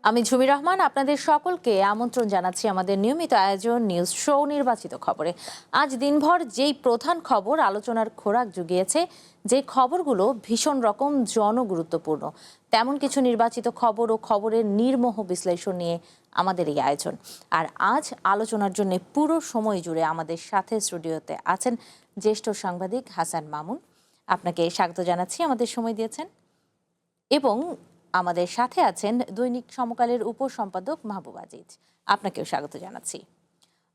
আমি ঝুমি রহমান আপনাদের সকলকে আমন্ত্রণ জানাচ্ছি আমাদের নিয়মিত আয়োজন নিউজ শো নির্বাচিত খবরে। আজ দিনভর যেই প্রধান খবর আলোচনার খোরাক জুগিয়েছে, যে খবরগুলো ভীষণ রকম জনগুরুত্বপূর্ণ, তেমন কিছু নির্বাচিত খবর ও খবরের নির্মোহ বিশ্লেষণ নিয়ে আমাদের এই আয়োজন। আর আজ আলোচনার জন্য পুরো সময় জুড়ে আমাদের সাথে স্টুডিওতে আছেন জ্যেষ্ঠ সাংবাদিক হাসান মামুন। আপনাকে স্বাগত জানাচ্ছি, আমাদের সময় দিয়েছেন। এবং আমাদের সাথে আছেন দৈনিক সমকালের উপসম্পাদক মাহবুব আজিজ, আপনাকেও স্বাগত জানাচ্ছি।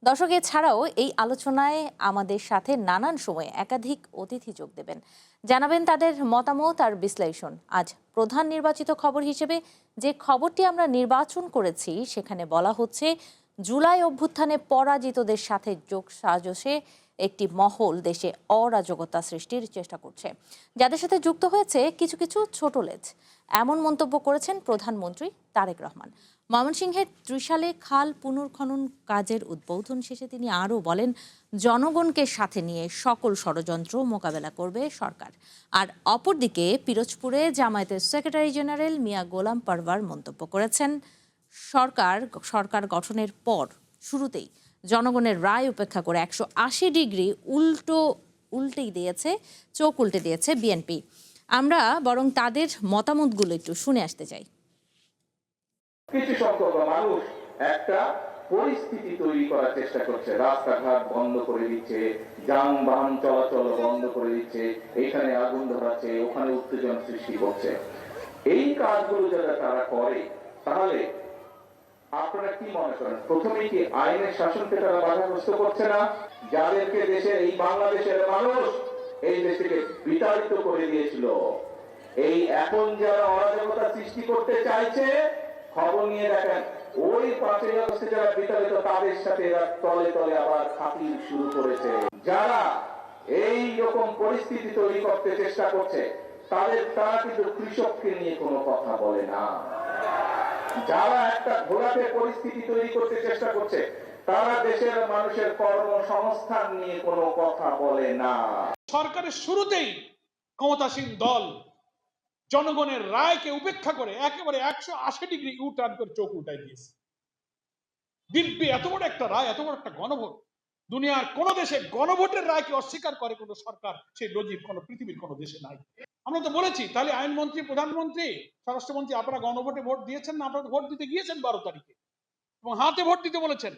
দর্শক, এছাড়াও এই আলোচনায় আমাদের সাথে নানান সময়ে একাধিক অতিথি যোগ দেবেন, জানাবেন তাদের মতামত আর বিশ্লেষণ। আজ প্রধান নির্বাচিত খবর হিসেবে যে খবরটি আমরা নির্বাচন করেছি, সেখানে বলা হচ্ছে জুলাই অভ্যুত্থানে পরাজিতদের সাথে যোগ সাজসে একটি মহল দেশে অরাজকতা সৃষ্টির চেষ্টা করছে, যাদের সাথে যুক্ত হয়েছে কিছু কিছু ছোট লেজ। এমন মন্তব্য করেছেন প্রধানমন্ত্রী তারেক রহমান। ময়মনসিংহের ত্রিশালে খাল পুনর্খনন কাজের উদ্বোধন শেষে তিনি আরও বলেন, জনগণকে সাথে নিয়ে সকল ষড়যন্ত্র মোকাবেলা করবে সরকার। আর অপরদিকে পিরোজপুরে জামায়াতের সেক্রেটারি জেনারেল মিয়া গোলাম পারভার মন্তব্য করেছেন, সরকার গঠনের পর শুরুতেই জনগণের রায় উপেক্ষা করে 180 ডিগ্রি চোখ উল্টে দিয়েছে বিএনপি। আমরা বরং তাদের মতামতগুলো একটু শুনে আসতে চাই। কিছু সংখ্যক মানুষ একটা পরিস্থিতি তৈরি করার চেষ্টা করছে, রাস্তাঘাট বন্ধ করে দিচ্ছে, যানবাহন চলাচল বন্ধ করে দিচ্ছে, এখানে আগুন ধরাচ্ছে, ওখানে উত্তেজনা সৃষ্টি করছে। এই কাজগুলো যারা তারা করে, তাহলে আপনারা কি মনে করেন, প্রথমেই কি আইনের শাসনকে তারা বাধাগ্রস্ত করছে না? যাদেরকে দেশের এই বাংলাদেশের মানুষ এই দেশকে বিতাড়িত করে দিয়েছিল, এই এখন যারা অরাজকতা সৃষ্টি করতে চাইছে, খবর নিয়ে দেখেন ওই 5ই আগস্টে যারা বিতাড়িত, তাদের সাথে এরা তলে তলে আবার খাতির শুরু করেছে। যারা এই রকম পরিস্থিতি তৈরি করতে চেষ্টা করছে, তারা কিন্তু কৃষককে নিয়ে কোনো কথা বলে না। যারা একটা ঘোলাটে পরিস্থিতি তৈরি করতে চেষ্টা করছে, তারা দেশের মানুষের কর্মসংস্থান নিয়ে কোনো কথা বলে না। সরকারের শুরুতেই ক্ষমতাসীন দল জনগণের রায়কে উপেক্ষা করে একেবারে 180 ডিগ্রি ইউটার্ন করে চোখ উল্টাই দিয়েছে। দিব্যি এত বড় একটা রায়, এত বড় একটা গণভোট, দুনিয়ার কোন দেশে গণভোটের রায়কে অস্বীকার করে কোন সরকার, সেই লজিক কোন পৃথিবীর কোন দেশে নাই। আমরা তো বলেছি, তাহলে আইনমন্ত্রী, প্রধানমন্ত্রী, স্বরাষ্ট্রমন্ত্রী, আপনারা গণভোটে ভোট দিয়েছেন না? আপনারা ভোট দিতে গিয়েছেন 12 তারিখে এবং হাতে ভোট দিতে বলেছেন।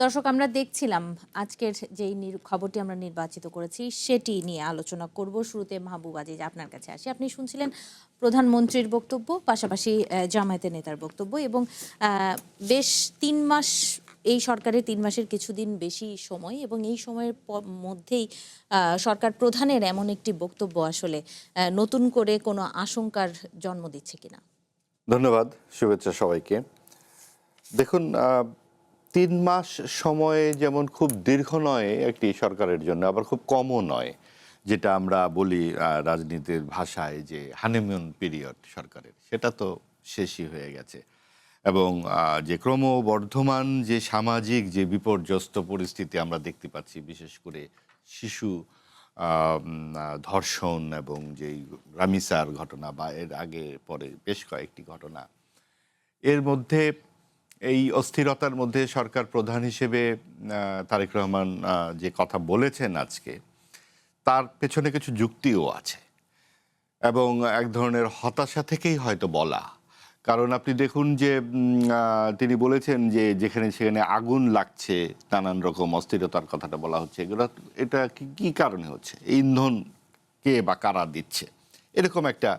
দর্শক, আমরা দেখছিলাম আজকের যেই খবরটি আমরা নির্বাচিত করেছি সেটি নিয়ে আলোচনা করব। শুরুতে মাহবুব আজিজ, আপনার কাছে আসি। আপনি শুনছিলেন প্রধানমন্ত্রীর বক্তব্য, পাশাপাশি জামায়াতের নেতার বক্তব্য, এবং বেশ 3 মাস, এই সরকারের 3 মাসের কিছুদিন বেশি সময়, এবং এই সময়ের মধ্যেই সরকার প্রধানের এমন একটি বক্তব্য আসলে নতুন করে কোনো আশঙ্কার জন্ম দিচ্ছে কিনা? ধন্যবাদ, শুভেচ্ছা সবাইকে। দেখুন, 3 মাস সময় যেমন খুব দীর্ঘ নয় একটি সরকারের জন্য, আবার খুব কমও নয়, যেটা আমরা বলি রাজনীতির ভাষায় যে হানিমুন পিরিয়ড সরকারের, সেটা তো শেষই হয়ে গেছে। এবং যে ক্রমবর্ধমান যে সামাজিক যে বিপর্যস্ত পরিস্থিতি আমরা দেখতে পাচ্ছি, বিশেষ করে শিশু ধর্ষণ এবং যেই রামিসার ঘটনা বা এর আগে পরে বেশ কয়েকটি ঘটনা, এর মধ্যে এই অস্থিরতার মধ্যে সরকার প্রধান হিসেবে তারেক রহমান যে কথা বলেছেন আজকে, তার পেছনে কিছু যুক্তিও আছে এবং এক ধরনের হতাশা থেকেই হয়তো বলা। কারণ আপনি দেখুন যে তিনি বলেছেন যে যেখানে সেখানে আগুন লাগছে, নানান রকম অস্থিরতার কথাটা বলা হচ্ছে, এটা কি কারণে হচ্ছে, ইন্ধন কে বা কারা দিচ্ছে, এরকম একটা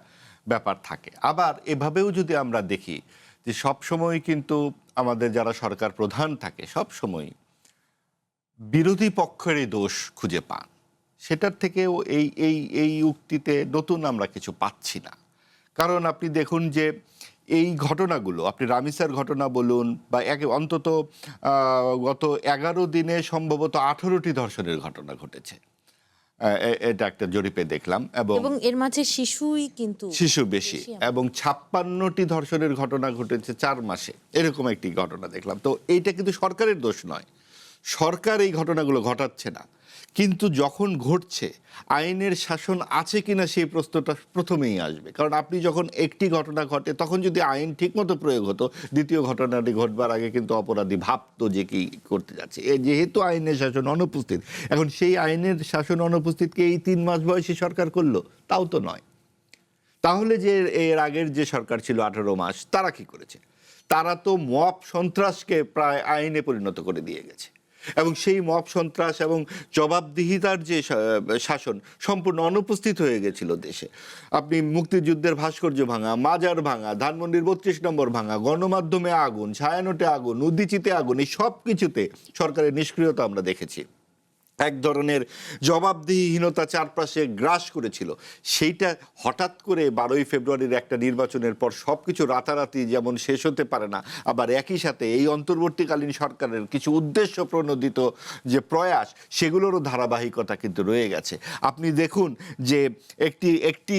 ব্যাপার থাকে। আবার এভাবেও যদি আমরা দেখি যে সবসময় কিন্তু আমাদের যারা সরকার প্রধান থাকে সবসময় বিরোধী পক্ষেরই দোষ খুঁজে পান, সেটার থেকেও এই উক্তিতে নতুন আমরা কিছু পাচ্ছি না। কারণ আপনি দেখুন যে এই ঘটনাগুলো, আপনি রামিসার ঘটনা বলুন বা অন্তত গত 11 দিনে সম্ভবত 18টি ধর্ষণের ঘটনা ঘটেছে, এটা একটা জরিপে দেখলাম, এবং এর মাঝে শিশু বেশি, এবং 56টি ধর্ষণের ঘটনা ঘটেছে 4 মাসে, এরকম একটি ঘটনা দেখলাম। তো এইটা কিন্তু সরকারের দোষ নয়, সরকার এই ঘটনাগুলো ঘটাচ্ছে না, কিন্তু যখন ঘটছে আইনের শাসন আছে কিনা সেই প্রশ্নটা প্রথমেই আসবে। কারণ আপনি যখন একটি ঘটনা ঘটে তখন যদি আইন ঠিকমতো প্রয়োগ হতো, দ্বিতীয় ঘটনাটি ঘটবার আগে কিন্তু অপরাধী ভাবতো যে কি করতে যাচ্ছে। যেহেতু আইনের শাসন অনুপস্থিত, এখন সেই আইনের শাসন অনুপস্থিতকে এই 3 মাস বয়সী সরকার করলো, তাও তো নয়। তাহলে যে এর আগের যে সরকার ছিল 18 মাস, তারা কি করেছে? তারা তো মব সন্ত্রাসকে প্রায় আইনে পরিণত করে দিয়ে গেছে, এবং সেই মব সন্ত্রাস এবং জবাবদিহিতার যে শাসন সম্পূর্ণ অনুপস্থিত হয়ে গেছিল দেশে। আপনি মুক্তিযুদ্ধের ভাস্কর্য ভাঙা, মাজার ভাঙা, ধানমন্ডির 32 নম্বর ভাঙা, গণমাধ্যমে আগুন, ছায়ানটে আগুন, উদ্দিচিতে আগুন, এই সব কিছুতে সরকারের নিষ্ক্রিয়তা আমরা দেখেছি। এক ধরনের জবাবদিহিহীনতা চারপাশে গ্রাস করেছিল। সেইটা হঠাৎ করে 12ই ফেব্রুয়ারির একটা নির্বাচনের পর সব কিছু রাতারাতি যেমন শেষ হতে পারে না, আবার একই সাথে এই অন্তর্বর্তীকালীন সরকারের কিছু উদ্দেশ্য প্রণোদিত যে প্রয়াস, সেগুলোরও ধারাবাহিকতা কিন্তু রয়ে গেছে। আপনি দেখুন যে একটি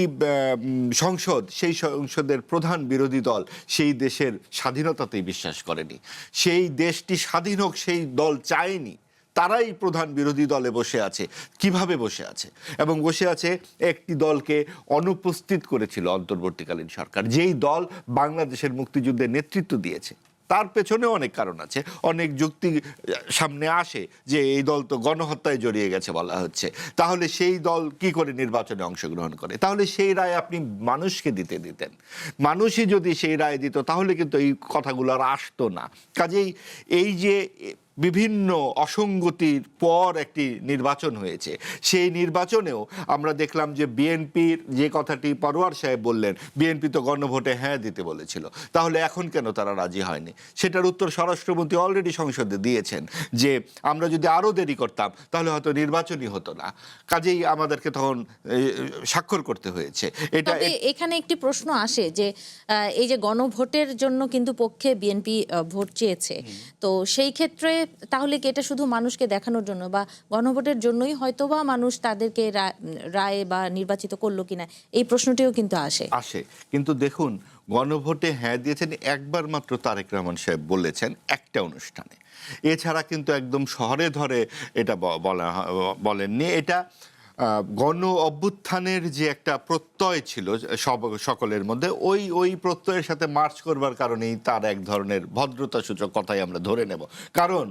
সংসদ, সেই সংসদের প্রধান বিরোধী দল সেই দেশের স্বাধীনতাতেই বিশ্বাস করেনি। সেই দেশটি স্বাধীন হোক সেই দল চায়নি। তারাই প্রধান বিরোধী দলে বসে আছে। কিভাবে বসে আছে? এবং বসে আছে একটি দলকে অনুপস্থিত করেছিল অন্তর্বর্তীকালীন সরকার, যেই দল বাংলাদেশের মুক্তিযুদ্ধের নেতৃত্ব দিয়েছে। তার পেছনে অনেক কারণ আছে, অনেক যুক্তি সামনে আসে যে এই দল তো গণহত্যায় জড়িয়ে গেছে বলা হচ্ছে। তাহলে সেই দল কি করে নির্বাচনে অংশগ্রহণ করে? তাহলে সেই রায় আপনি মানুষকে দিতেন। মানুষই যদি সেই রায় দিত তাহলে কিন্তু এই কথাগুলো আর আসতো না। কাজেই এই যে বিভিন্ন অসঙ্গতির পর একটি নির্বাচন হয়েছে, সেই নির্বাচনেও আমরা দেখলাম যে বিএনপির যে কথাটি পরোয়ার সাহেব বললেন, বিএনপি তো গণভোটে হ্যাঁ দিতে বলেছিল, তাহলে এখন কেন তারা রাজি হয়নি? সেটার উত্তর স্বরাষ্ট্রমন্ত্রী অলরেডি সংসদে দিয়েছেন যে আমরা যদি আরও দেরি করতাম তাহলে হয়তো নির্বাচনই হতো না। কাজেই আমাদেরকে তখন স্বাক্ষর করতে হয়েছে। তবে এখানে একটি প্রশ্ন আসে যে এই যে গণভোটের জন্য কিন্তু পক্ষে বিএনপি ভোট চেয়েছে, তো সেই ক্ষেত্রে তাহলে কি এটা শুধু মানুষকে দেখানোর জন্য বা গণভোটের জন্যই হয়তোবা মানুষ তাদেরকে রায় বা নির্বাচিত করলো কিনা, এই প্রশ্নটিও কিন্তু আসে। কিন্তু দেখুন, গণভোটে হ্যাঁ দিয়েছেন একবার মাত্র তারেক রহমান সাহেব বলেছেন একটা অনুষ্ঠানে, এছাড়া কিন্তু একদম শহরে ধরে এটা বলেননি। এটা গণ অভ্যুত্থানের যে একটা প্রত্যয় ছিল সকলের মধ্যে, ওই প্রত্যয়ের সাথে মার্চ করবার কারণেই তার এক ধরনের ভদ্রতা সূচক কথাই আমরা ধরে নেব। কারণ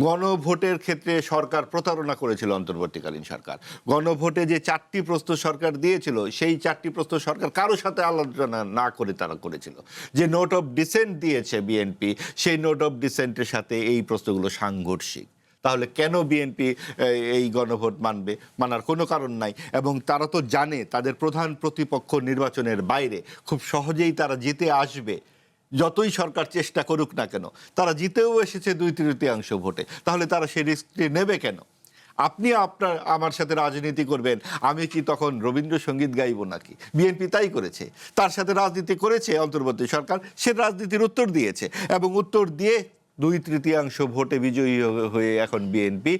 গণভোটের ক্ষেত্রে সরকার প্রতারণা করেছিল অন্তর্বর্তীকালীন সরকার। গণভোটে যে 4টি প্রস্তাব সরকার দিয়েছিল, সেই 4টি প্রস্তাব সরকার কারোর সাথে আলোচনা না করে তারা করেছিল। যে নোট অফ ডিসেন্ট দিয়েছে বিএনপি, সেই নোট অফ ডিসেন্টের সাথে এই প্রস্তাবগুলো সাংঘর্ষিক। তাহলে কেন বিএনপি এই গণভোট মানবে? মানার কোনো কারণ নাই। এবং তারা তো জানে তাদের প্রধান প্রতিপক্ষ নির্বাচনের বাইরে, খুব সহজেই তারা জিতে আসবে। যতই সরকার চেষ্টা করুক না কেন, তারা জিতেও এসেছে 2/3 ভোটে, তাহলে তারা সেই রিস্কটি নেবে কেন? আপনি আমার সাথে রাজনীতি করবেন, আমি কি তখন রবীন্দ্রসঙ্গীত গাইব নাকি? বিএনপি তাই করেছে, তার সাথে রাজনীতি করেছে অন্তর্বর্তী সরকার, সে রাজনীতির উত্তর দিয়েছে, এবং উত্তর দিয়ে 2/3 ভোটে বিজয়ী হয়ে এখন বিএনপি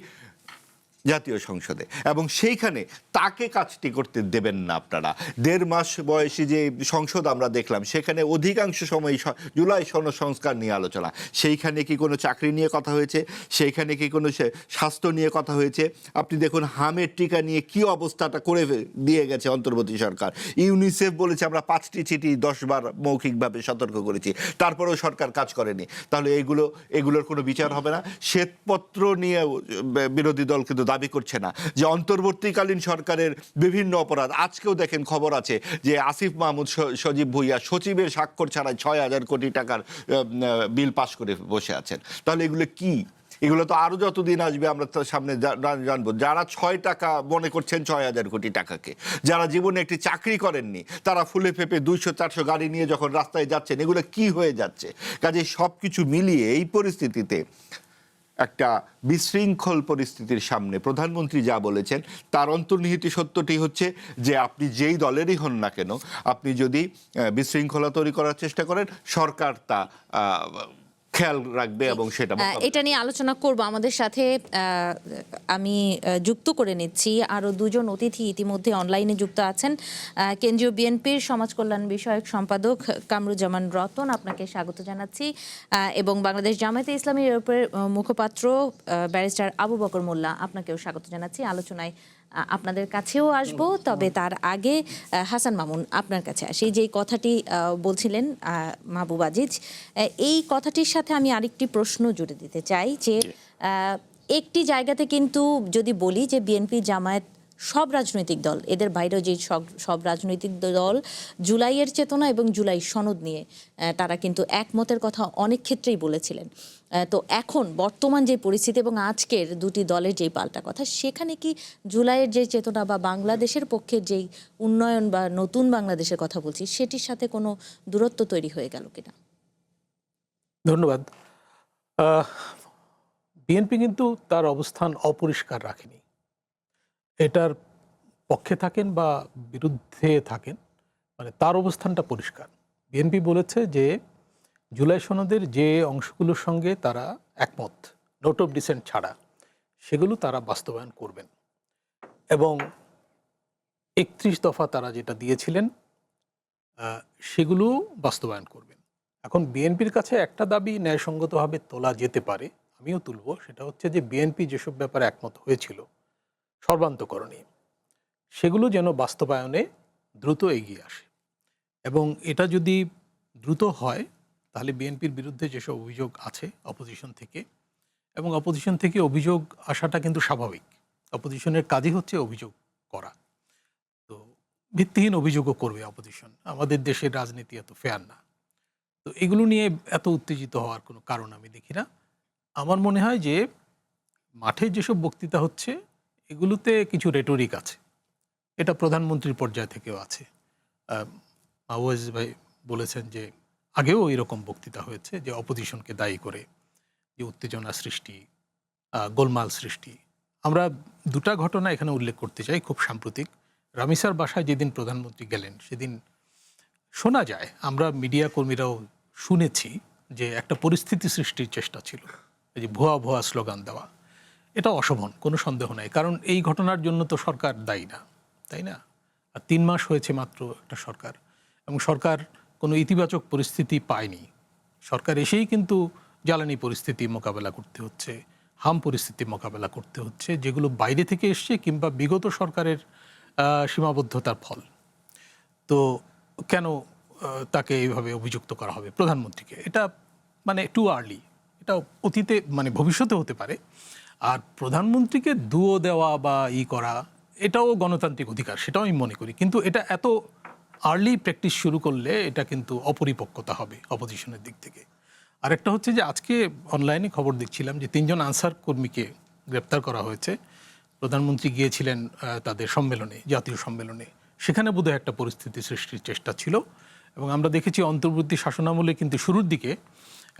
জাতীয় সংসদে। এবং সেইখানে তাকে কাজটি করতে দেবেন না আপনারা। 1.5 মাস বয়সী যে সংসদ আমরা দেখলাম, সেখানে অধিকাংশ সময় জুলাই সংস্কার নিয়ে আলোচনা। সেইখানে কি কোনো চাকরি নিয়ে কথা হয়েছে? সেইখানে কি কোনো স্বাস্থ্য নিয়ে কথা হয়েছে? আপনি দেখুন হামের টিকা নিয়ে কি অবস্থাটা করে দিয়ে গেছে অন্তর্বর্তী সরকার। ইউনিসেফ বলেছে আমরা 5টি চিঠি 10 বার মৌখিকভাবে সতর্ক করেছি, তারপরেও সরকার কাজ করেনি। তাহলে এগুলোর কোনো বিচার হবে না? শ্বেতপত্র নিয়ে বিরোধী দল কিন্তু দাবি করছে না যে অন্তর্বর্তীকালীন সরকারের বিভিন্ন অপরাধ। আজকেও দেখেন খবর আছে যে আসিফ মাহমুদ সজীব ভুইয়া সচিবের স্বাক্ষর ছাড়াই 6,000 কোটি টাকার বিল পাস করে বসে আছেন। তাহলে এগুলো কি? এগুলো তো আরো যতদিন আসবে আমরা তার সামনে জানবো। যারা 6 টাকা মনে করছেন 6,000 কোটি টাকাকে, যারা জীবনে একটি চাকরি করেননি, তারা ফুলে ফেপে 200-400 গাড়ি নিয়ে যখন রাস্তায় যাচ্ছেন, এগুলো কি হয়ে যাচ্ছে? কাজে সব কিছু মিলিয়ে এই পরিস্থিতিতে, একটা বিশৃঙ্খল পরিস্থিতির সামনে প্রধানমন্ত্রী যা বলেছেন তার অন্তর্নিহিত সত্যটি হচ্ছে যে আপনি যেই দলেরই হন না কেন, আপনি যদি বিশৃঙ্খলা তৈরি করার চেষ্টা করেন, সরকার তা খেয়াল রাখবে এবং সেটা মোকাবেলা এটা নিয়ে আলোচনা করব। আমাদের সাথে আমি যুক্ত করে নিচ্ছি আরো দুজন অতিথি ইতিমধ্যে অনলাইনে যুক্ত আছেন। কেন্দ্রীয় বিএনপির সমাজ কল্যাণ বিষয়ক সম্পাদক কামরুজ্জামান রতন, আপনাকে স্বাগত জানাচ্ছি, এবং বাংলাদেশ জামায়াতে ইসলামীর মুখপাত্র ব্যারিস্টার আবু বকর মোল্লা, আপনাকেও স্বাগত জানাচ্ছি। আলোচনায় আপনাদের কাছেও আসব, তবে তার আগে হাসান মামুন আপনার কাছে আসি। যেই কথাটি বলছিলেন মাহবুব আজিজ, এই কথাটির সাথে আমি আরেকটি প্রশ্ন জুড়ে দিতে চাই যে একটি জায়গাতে কিন্তু যদি বলি যে বিএনপি জামায়াত সব রাজনৈতিক দল, এদের বাইরেও যে সব রাজনৈতিক দল জুলাইয়ের চেতনা এবং জুলাই সনদ নিয়ে তারা কিন্তু একমতের কথা অনেক ক্ষেত্রেই বলেছিলেন। তো এখন বর্তমান যে পরিস্থিতি এবং আজকের দুটি দলের যেই পাল্টা কথা, সেখানে কি জুলাইয়ের যে চেতনা বা বাংলাদেশের পক্ষে যেই উন্নয়ন বা নতুন বাংলাদেশের কথা বলছি, সেটির সাথে কোনো দূরত্ব তৈরি হয়ে গেল কিনা? ধন্যবাদ। বিএনপি কিন্তু তার অবস্থান অপরিষ্কার রাখেনি। এটার পক্ষে থাকেন বা বিরুদ্ধে থাকেন, মানে তার অবস্থানটা পরিষ্কার। বিএনপি বলেছে যে জুলাই সনদের যে অংশগুলোর সঙ্গে তারা একমত, নোট অফ ডিসেন্ট ছাড়া, সেগুলো তারা বাস্তবায়ন করবেন এবং 31 দফা তারা যেটা দিয়েছিলেন সেগুলো বাস্তবায়ন করবেন। এখন বিএনপির কাছে একটা দাবি ন্যায়সঙ্গতভাবে তোলা যেতে পারে, আমিও তুলব, সেটা হচ্ছে যে বিএনপি যেসব ব্যাপারে একমত হয়েছিল সর্বান্তকরণে, সেগুলো যেন বাস্তবায়নে দ্রুত এগিয়ে আসে। এবং এটা যদি দ্রুত হয় তাহলে বিএনপির বিরুদ্ধে যেসব অভিযোগ আছে অপোজিশন থেকে, এবং অপোজিশন থেকে অভিযোগ আসাটা কিন্তু স্বাভাবিক, অপোজিশনের কাজই হচ্ছে অভিযোগ করা, তো ভিত্তিহীন অভিযোগও করবে অপোজিশন। আমাদের দেশের রাজনীতি এত ফেয়ার না, তো এগুলো নিয়ে এত উত্তেজিত হওয়ার কোনো কারণ আমি দেখি না। আমার মনে হয় যে মাঠে যেসব বক্তৃতা হচ্ছে এগুলোতে কিছু রেটরিক আছে, এটা প্রধানমন্ত্রীর পর্যায় থেকেও আছে। আওয়াজ ভাই বলেছেন যে আগেও এরকম বক্তৃতা হয়েছে যে অপোজিশনকে দায়ী করে যে উত্তেজনা সৃষ্টি, গোলমাল সৃষ্টি। আমরা দুটা ঘটনা এখানে উল্লেখ করতে চাই খুব সাম্প্রতিক। রামিসার বাসায় যেদিন প্রধানমন্ত্রী গেলেন সেদিন শোনা যায়, আমরা মিডিয়া কর্মীরাও শুনেছি যে একটা পরিস্থিতি সৃষ্টির চেষ্টা ছিল, এই যে ভুয়া ভুয়া স্লোগান দেওয়া। এটা অশোভন, কোনো সন্দেহ নাই, কারণ এই ঘটনার জন্য তো সরকার দায়ী না, তাই না? আর 3 মাস হয়েছে মাত্র একটা সরকার, এবং সরকার কোনো ইতিবাচক পরিস্থিতি পায়নি। সরকার এসেই কিন্তু জ্বালানি পরিস্থিতি মোকাবেলা করতে হচ্ছে, হাম পরিস্থিতি মোকাবেলা করতে হচ্ছে, যেগুলো বাইরে থেকে এসছে কিংবা বিগত সরকারের সীমাবদ্ধতার ফল। তো কেন তাকে এইভাবে অভিযুক্ত করা হবে প্রধানমন্ত্রীকে? এটা মানে টু আর্লি, এটা অতীতে মানে ভবিষ্যতে হতে পারে। আর প্রধানমন্ত্রীকে দুয়ো দেওয়া বা করা, এটাও গণতান্ত্রিক অধিকার, সেটাও আমি মনে করি, কিন্তু এটা এত আর্লি প্র্যাকটিস শুরু করলে এটা কিন্তু অপরিপক্কতা হবে অপোজিশনের দিক থেকে। আরেকটা হচ্ছে যে আজকে অনলাইনে খবর দেখছিলাম যে 3 জন আনসার কর্মীকে গ্রেপ্তার করা হয়েছে। প্রধানমন্ত্রী গিয়েছিলেন তাদের সম্মেলনে, জাতীয় সম্মেলনে, সেখানে বোধহয় একটা পরিস্থিতি সৃষ্টির চেষ্টা ছিল। এবং আমরা দেখেছি অন্তর্বর্তী শাসনামলে কিন্তু শুরুর দিকে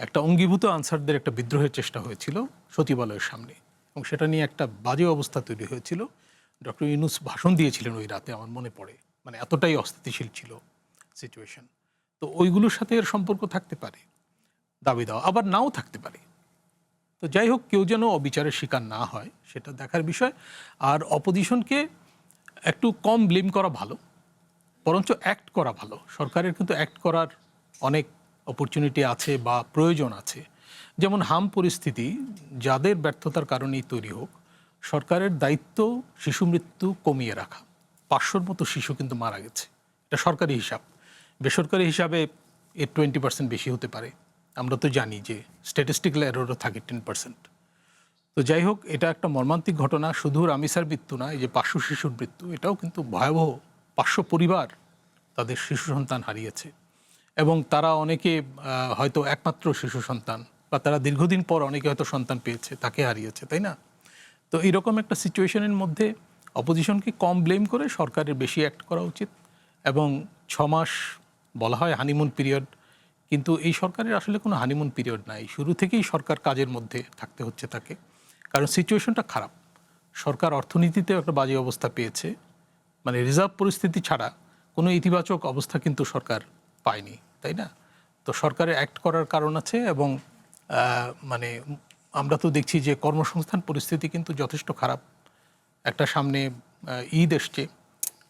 একটা অঙ্গীভূত আনসারদের একটা বিদ্রোহের চেষ্টা হয়েছিল সচিবালয়ের সামনে, এবং সেটা নিয়ে একটা বাজে অবস্থা তৈরি হয়েছিল। ডক্টর ইউনূস ভাষণ দিয়েছিলেন ওই রাতে, আমার মনে পড়ে, মানে এতটাই অস্থিতিশীল ছিল সিচুয়েশন। তো ওইগুলোর সাথে এর সম্পর্ক থাকতে পারে, দাবি দেওয়া, আবার নাও থাকতে পারে। তো যাই হোক, কেউ যেন অবিচারের শিকার না হয় সেটা দেখার বিষয়। আর অপোজিশনকে একটু কম ব্লেম করা ভালো, বরঞ্চ অ্যাক্ট করা ভালো। সরকারের কিন্তু অ্যাক্ট করার অনেক অপরচুনিটি আছে বা প্রয়োজন আছে। যেমন হাম পরিস্থিতি যাদের ব্যর্থতার কারণেই তৈরি হোক, সরকারের দায়িত্ব শিশু মৃত্যু কমিয়ে রাখা। 500-র মতো শিশু কিন্তু মারা গেছে, এটা সরকারি হিসাব। বেসরকারি হিসাবে এর 20% বেশি হতে পারে। আমরা তো জানি যে স্ট্যাটিস্টিক্যাল এররও থাকে 10%। তো যাই হোক, এটা একটা মর্মান্তিক ঘটনা। শুধু রামিসার মৃত্যু না, এই যে 500 শিশুর মৃত্যু, এটাও কিন্তু ভয়াবহ। 500 পরিবার তাদের শিশু সন্তান হারিয়েছে, এবং তারা অনেকে হয়তো একমাত্র শিশু সন্তান, বা তারা দীর্ঘদিন পর অনেকে হয়তো সন্তান পেয়েছে, তাকে হারিয়েছে, তাই না? তো এইরকম একটা সিচুয়েশনের মধ্যে অপোজিশনকে কম ব্লেম করে সরকারের বেশি অ্যাক্ট করা উচিত। এবং 6 মাস বলা হয় হানিমুন পিরিয়ড, কিন্তু এই সরকারের আসলে কোনো হানিমুন পিরিয়ড নাই। শুরু থেকেই সরকার কাজের মধ্যে থাকতে হচ্ছে তাকে, কারণ সিচুয়েশনটা খারাপ। সরকার অর্থনীতিতেও একটা বাজে অবস্থা পেয়েছে, মানে রিজার্ভ পরিস্থিতি ছাড়া কোনো ইতিবাচক অবস্থা কিন্তু সরকার পায়নি, তাই না? তো সরকারের অ্যাক্ট করার কারণ আছে, এবং মানে আমরা তো দেখছি যে কর্মসংস্থান পরিস্থিতি কিন্তু যথেষ্ট খারাপ। একটা সামনে ঈদ এসছে,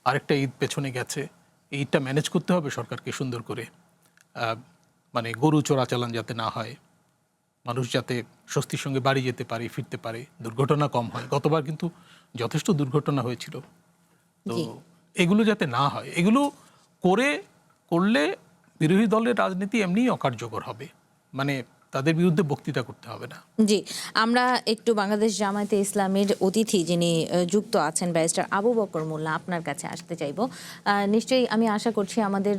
আরেকটা ঈদ পেছনে গেছে। এই ঈদটা ম্যানেজ করতে হবে সরকারকে সুন্দর করে। মানে গরু চোরাচালান যাতে না হয়, মানুষ যাতে স্বস্তির সঙ্গে বাড়ি যেতে পারে, ফিরতে পারে, দুর্ঘটনা কম হয়। গতবার কিন্তু যথেষ্ট দুর্ঘটনা হয়েছিল। তো জি। এগুলো যাতে না হয়, এগুলো করলে বিরোধী দলের রাজনীতি এমনিই অকার্যকর হবে। মানে তাদের বিরুদ্ধে বক্তৃতা করতে হবে না। জি, আমরা একটু বাংলাদেশ জামায়াতে ইসলামীর অতিথি যিনি যুক্ত আছেন ব্যারিস্টার আবু বকর মোল্লা, আপনার কাছে আসতে চাইব। নিশ্চয়ই আমি আশা করছি আমাদের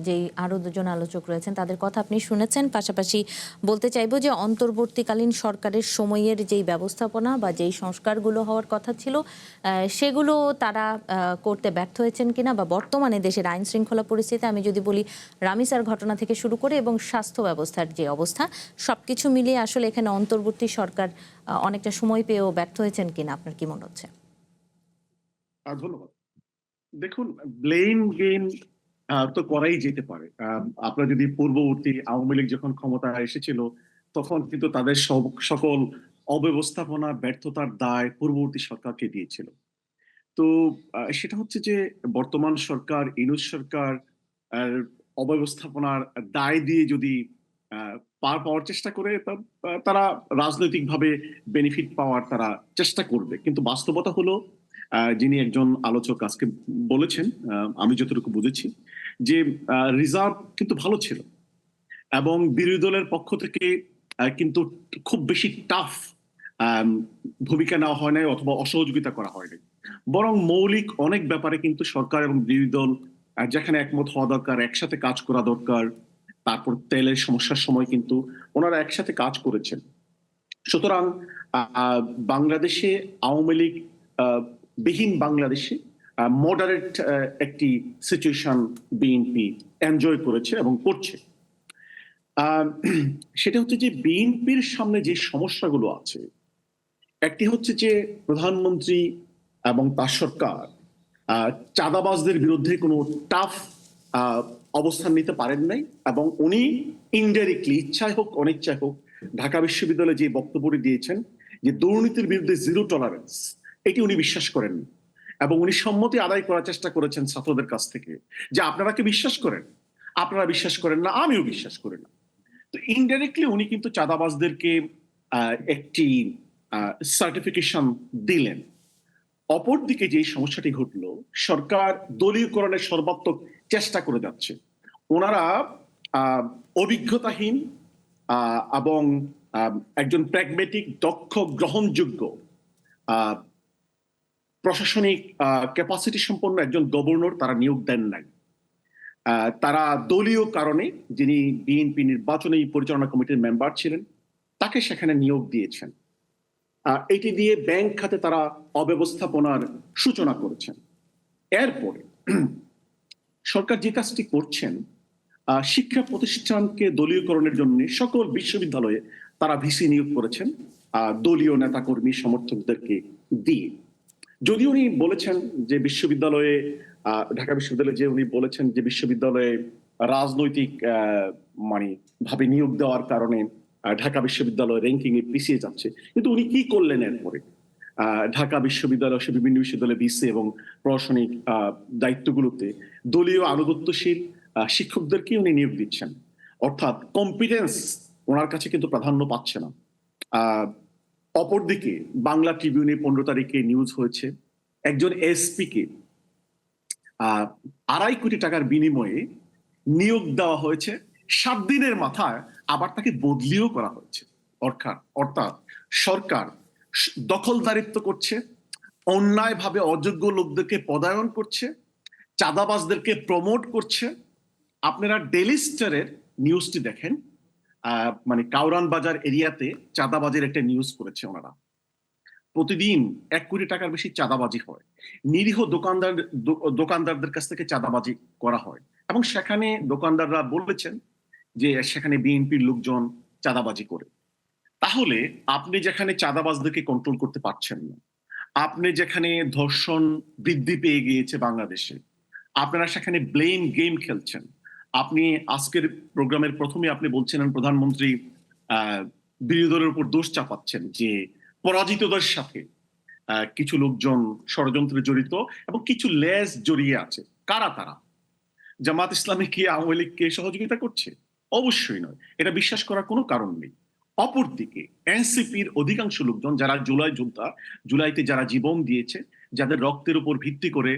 যেই আরও দুজন আলোচক রয়েছেন তাদের কথা আপনি শুনেছেন। পাশাপাশি বলতে চাইব যে অন্তর্বর্তীকালীন সরকারের সময়ের যেই ব্যবস্থাপনা বা যেই সংস্কারগুলো হওয়ার কথা ছিল সেগুলো তারা করতে ব্যর্থ হয়েছেন কিনা, বা বর্তমানে দেশের আইন শৃঙ্খলা পরিস্থিতি, আমি যদি বলি রামিসার ঘটনা থেকে শুরু করে এবং স্বাস্থ্য ব্যবস্থার যে অবস্থা, সবকিছু মিলিয়ে আসলে এখানে অন্তর্বর্তী সরকার অনেকটা সময় পেয়েও ব্যর্থ হয়েছেন কিনা, আপনার কি মনে হচ্ছে? ধন্যবাদ। দেখুন, ব্লেম গেম তো করাই যেতে পারে। আপনার যদি পূর্ববর্তী আওয়ামী লীগ যখন ক্ষমতায় এসেছিল, তখন কিন্তু তাদের সকল অব্যবস্থাপনা, ব্যর্থতার দায় পূর্ববর্তী সরকারকে দিয়েছিল। তো সেটা হচ্ছে যে বর্তমান সরকার, ইউনূস সরকার অব্যবস্থাপনার দায় দিয়ে যদি পার পাওয়ার চেষ্টা করে, তারা রাজনৈতিকভাবে বেনিফিট পাওয়ার তারা চেষ্টা করবে। কিন্তু বাস্তবতা হলো, যিনি একজন আলোচক আজকে বলেছেন, আমি যতটুকু বুঝেছি, যে রিজার্ভ কিন্তু ভালো ছিল এবং বিরোধী দলের পক্ষ থেকে কিন্তু খুব বেশি টাফ ভূমিকা নেওয়া হয় নাই অথবা অসহযোগিতা করা হয় নাই। বরং মৌলিক অনেক ব্যাপারে কিন্তু সরকার এবং বিরোধী দল যেখানে একমত হওয়া দরকার, একসাথে কাজ করা দরকার। তারপর তেলের সমস্যার সময় কিন্তু ওনারা একসাথে কাজ করেছেন। সুতরাং বাংলাদেশে আওয়ামী লীগ বিহীন বাংলাদেশে মডারেট একটি সিচুয়েশন বিএনপি এনজয় করেছে এবং করছে। সেটা হচ্ছে যে বিএনপির সামনে যে সমস্যাগুলো আছে, একটি হচ্ছে যে প্রধানমন্ত্রী এবং তার সরকার চাঁদাবাজদের বিরুদ্ধে কোনো টাফ অবস্থান নিতে পারেন নাই এবং উনি ইনডাইরেক্টলি, ইচ্ছায় হোক অনিচ্ছায় হোক, ঢাকা বিশ্ববিদ্যালয়ে যে বক্তব্যটি দিয়েছেন যে দুর্নীতির বিরুদ্ধে জিরো টলারেন্স, এটি উনি বিশ্বাস করেন এবং উনি সম্মতি আদায় করার চেষ্টা করেছেন ছাত্রদের কাছ থেকে যে আপনারা কি বিশ্বাস করেন? আপনারা বিশ্বাস করেন না, আমিও বিশ্বাস করি না। তো ইনডাইরেক্টলি উনি কিন্তু চাঁদাবাজদেরকে একটি সার্টিফিকেশন দিলেন। অপরদিকে যে সমস্যাটি ঘটলো, সরকার দলীয়করণের সর্বাত্মক চেষ্টা করে যাচ্ছে। ওনারা অভিজ্ঞতাহীন এবং একজন প্র্যাগমেটিক, দক্ষ, গ্রহণযোগ্য প্রশাসনিক ক্যাপাসিটি সম্পন্ন একজন গভর্নর তারা নিয়োগ দেন নাই। তারা দলীয় কারণে, যিনি বিএনপি নির্বাচনী পরিচালনা কমিটির মেম্বার ছিলেন, তাকে সেখানে নিয়োগ দিয়েছেন। এটি দিয়ে ব্যাংক খাতে তারা অব্যবস্থাপনার সূচনা করেছেন। এরপরে সরকার যে কাজটি করছেন, শিক্ষা প্রতিষ্ঠানকে দলীয়করণের জন্য সকল বিশ্ববিদ্যালয়ে তারা ভিসি নিয়োগ করেছেন দলীয় নেতাকর্মী সমর্থকদেরকে দিয়ে। যদিও উনি বলেছেন যে বিশ্ববিদ্যালয়ে, ঢাকা বিশ্ববিদ্যালয়ে যে উনি বলেছেন যে বিশ্ববিদ্যালয়ে রাজনৈতিক মানে ভাবে নিয়োগ দেওয়ার কারণে ঢাকা বিশ্ববিদ্যালয় র্যাঙ্কিং এ পিছিয়ে যাচ্ছে, কিন্তু উনি কি করলেন এরপরে? ঢাকা বিশ্ববিদ্যালয়, বিভিন্ন বিশ্ববিদ্যালয় ভিসি এবং প্রশাসনিক দায়িত্বগুলোতে দলীয় আনুগত্যশীল শিক্ষকদেরকে উনি নিয়োগ দিচ্ছেন। অর্থাৎ কম্পিটেন্স ওনার কাছে কিন্তু প্রাধান্য পাচ্ছে না। অপরদিকে বাংলা ট্রিবিউনে 15 তারিখে নিউজ হয়েছে, একজন এসপি কে 2.5 কোটি টাকার বিনিময়ে নিয়োগ দেওয়া হয়েছে, 7 দিনের মাথায় আবার তাকে বদলিও করা হয়েছে। অর্থাৎ সরকার দখলদারিত্ব করছে, অন্যায়ভাবে অযোগ্য লোকদেরকে পদায়ন করছে, চাঁদাবাজদেরকে প্রমোট করছে। আপনারা ডেইলি স্টারের নিউজটি দেখেন, মানে কাউরান বাজার এরিয়াতে চাঁদাবাজির একটা নিউজ করেছে ওনারা। প্রতিদিন 1 কোটি টাকার বেশি চাঁদাবাজি হয়, নিরীহ দোকানদারদের কাছ থেকে চাঁদাবাজি করা হয় এবং সেখানে দোকানদাররা বলেছেন যে সেখানে বিএনপির লোকজন চাঁদাবাজি করে। তাহলে আপনি যেখানে চাঁদাবাজদেরকে কন্ট্রোল করতে পারছেন না, আপনি যেখানে ধর্ষণ বৃদ্ধি পেয়ে গিয়েছে বাংলাদেশে, আপনারা সেখানে ব্লেম গেম খেলছেন। আপনি আজকের প্রোগ্রামের প্রথমে আপনি বলছিলেন প্রধানমন্ত্রী বিরোধী দলের উপর দোষ চাপাচ্ছেন যে পরাজিতদের সাথে কিছু লোকজন ষড়যন্ত্রে জড়িত এবং কিছু লেজ জড়িয়ে আছে। কারা তারা? জামাত ইসলামী কি আওয়ামী লীগকে সহযোগিতা করছে? অবশ্যই নয়, এটা বিশ্বাস করার কোনো কারণ নেই। অপরদিকে এনসিপির অধিকাংশ লোকজন যারা জুলাই যোদ্ধা, জুলাইতে যারা জীবন দিয়েছে, যাদের রক্তের উপর ভিত্তি করে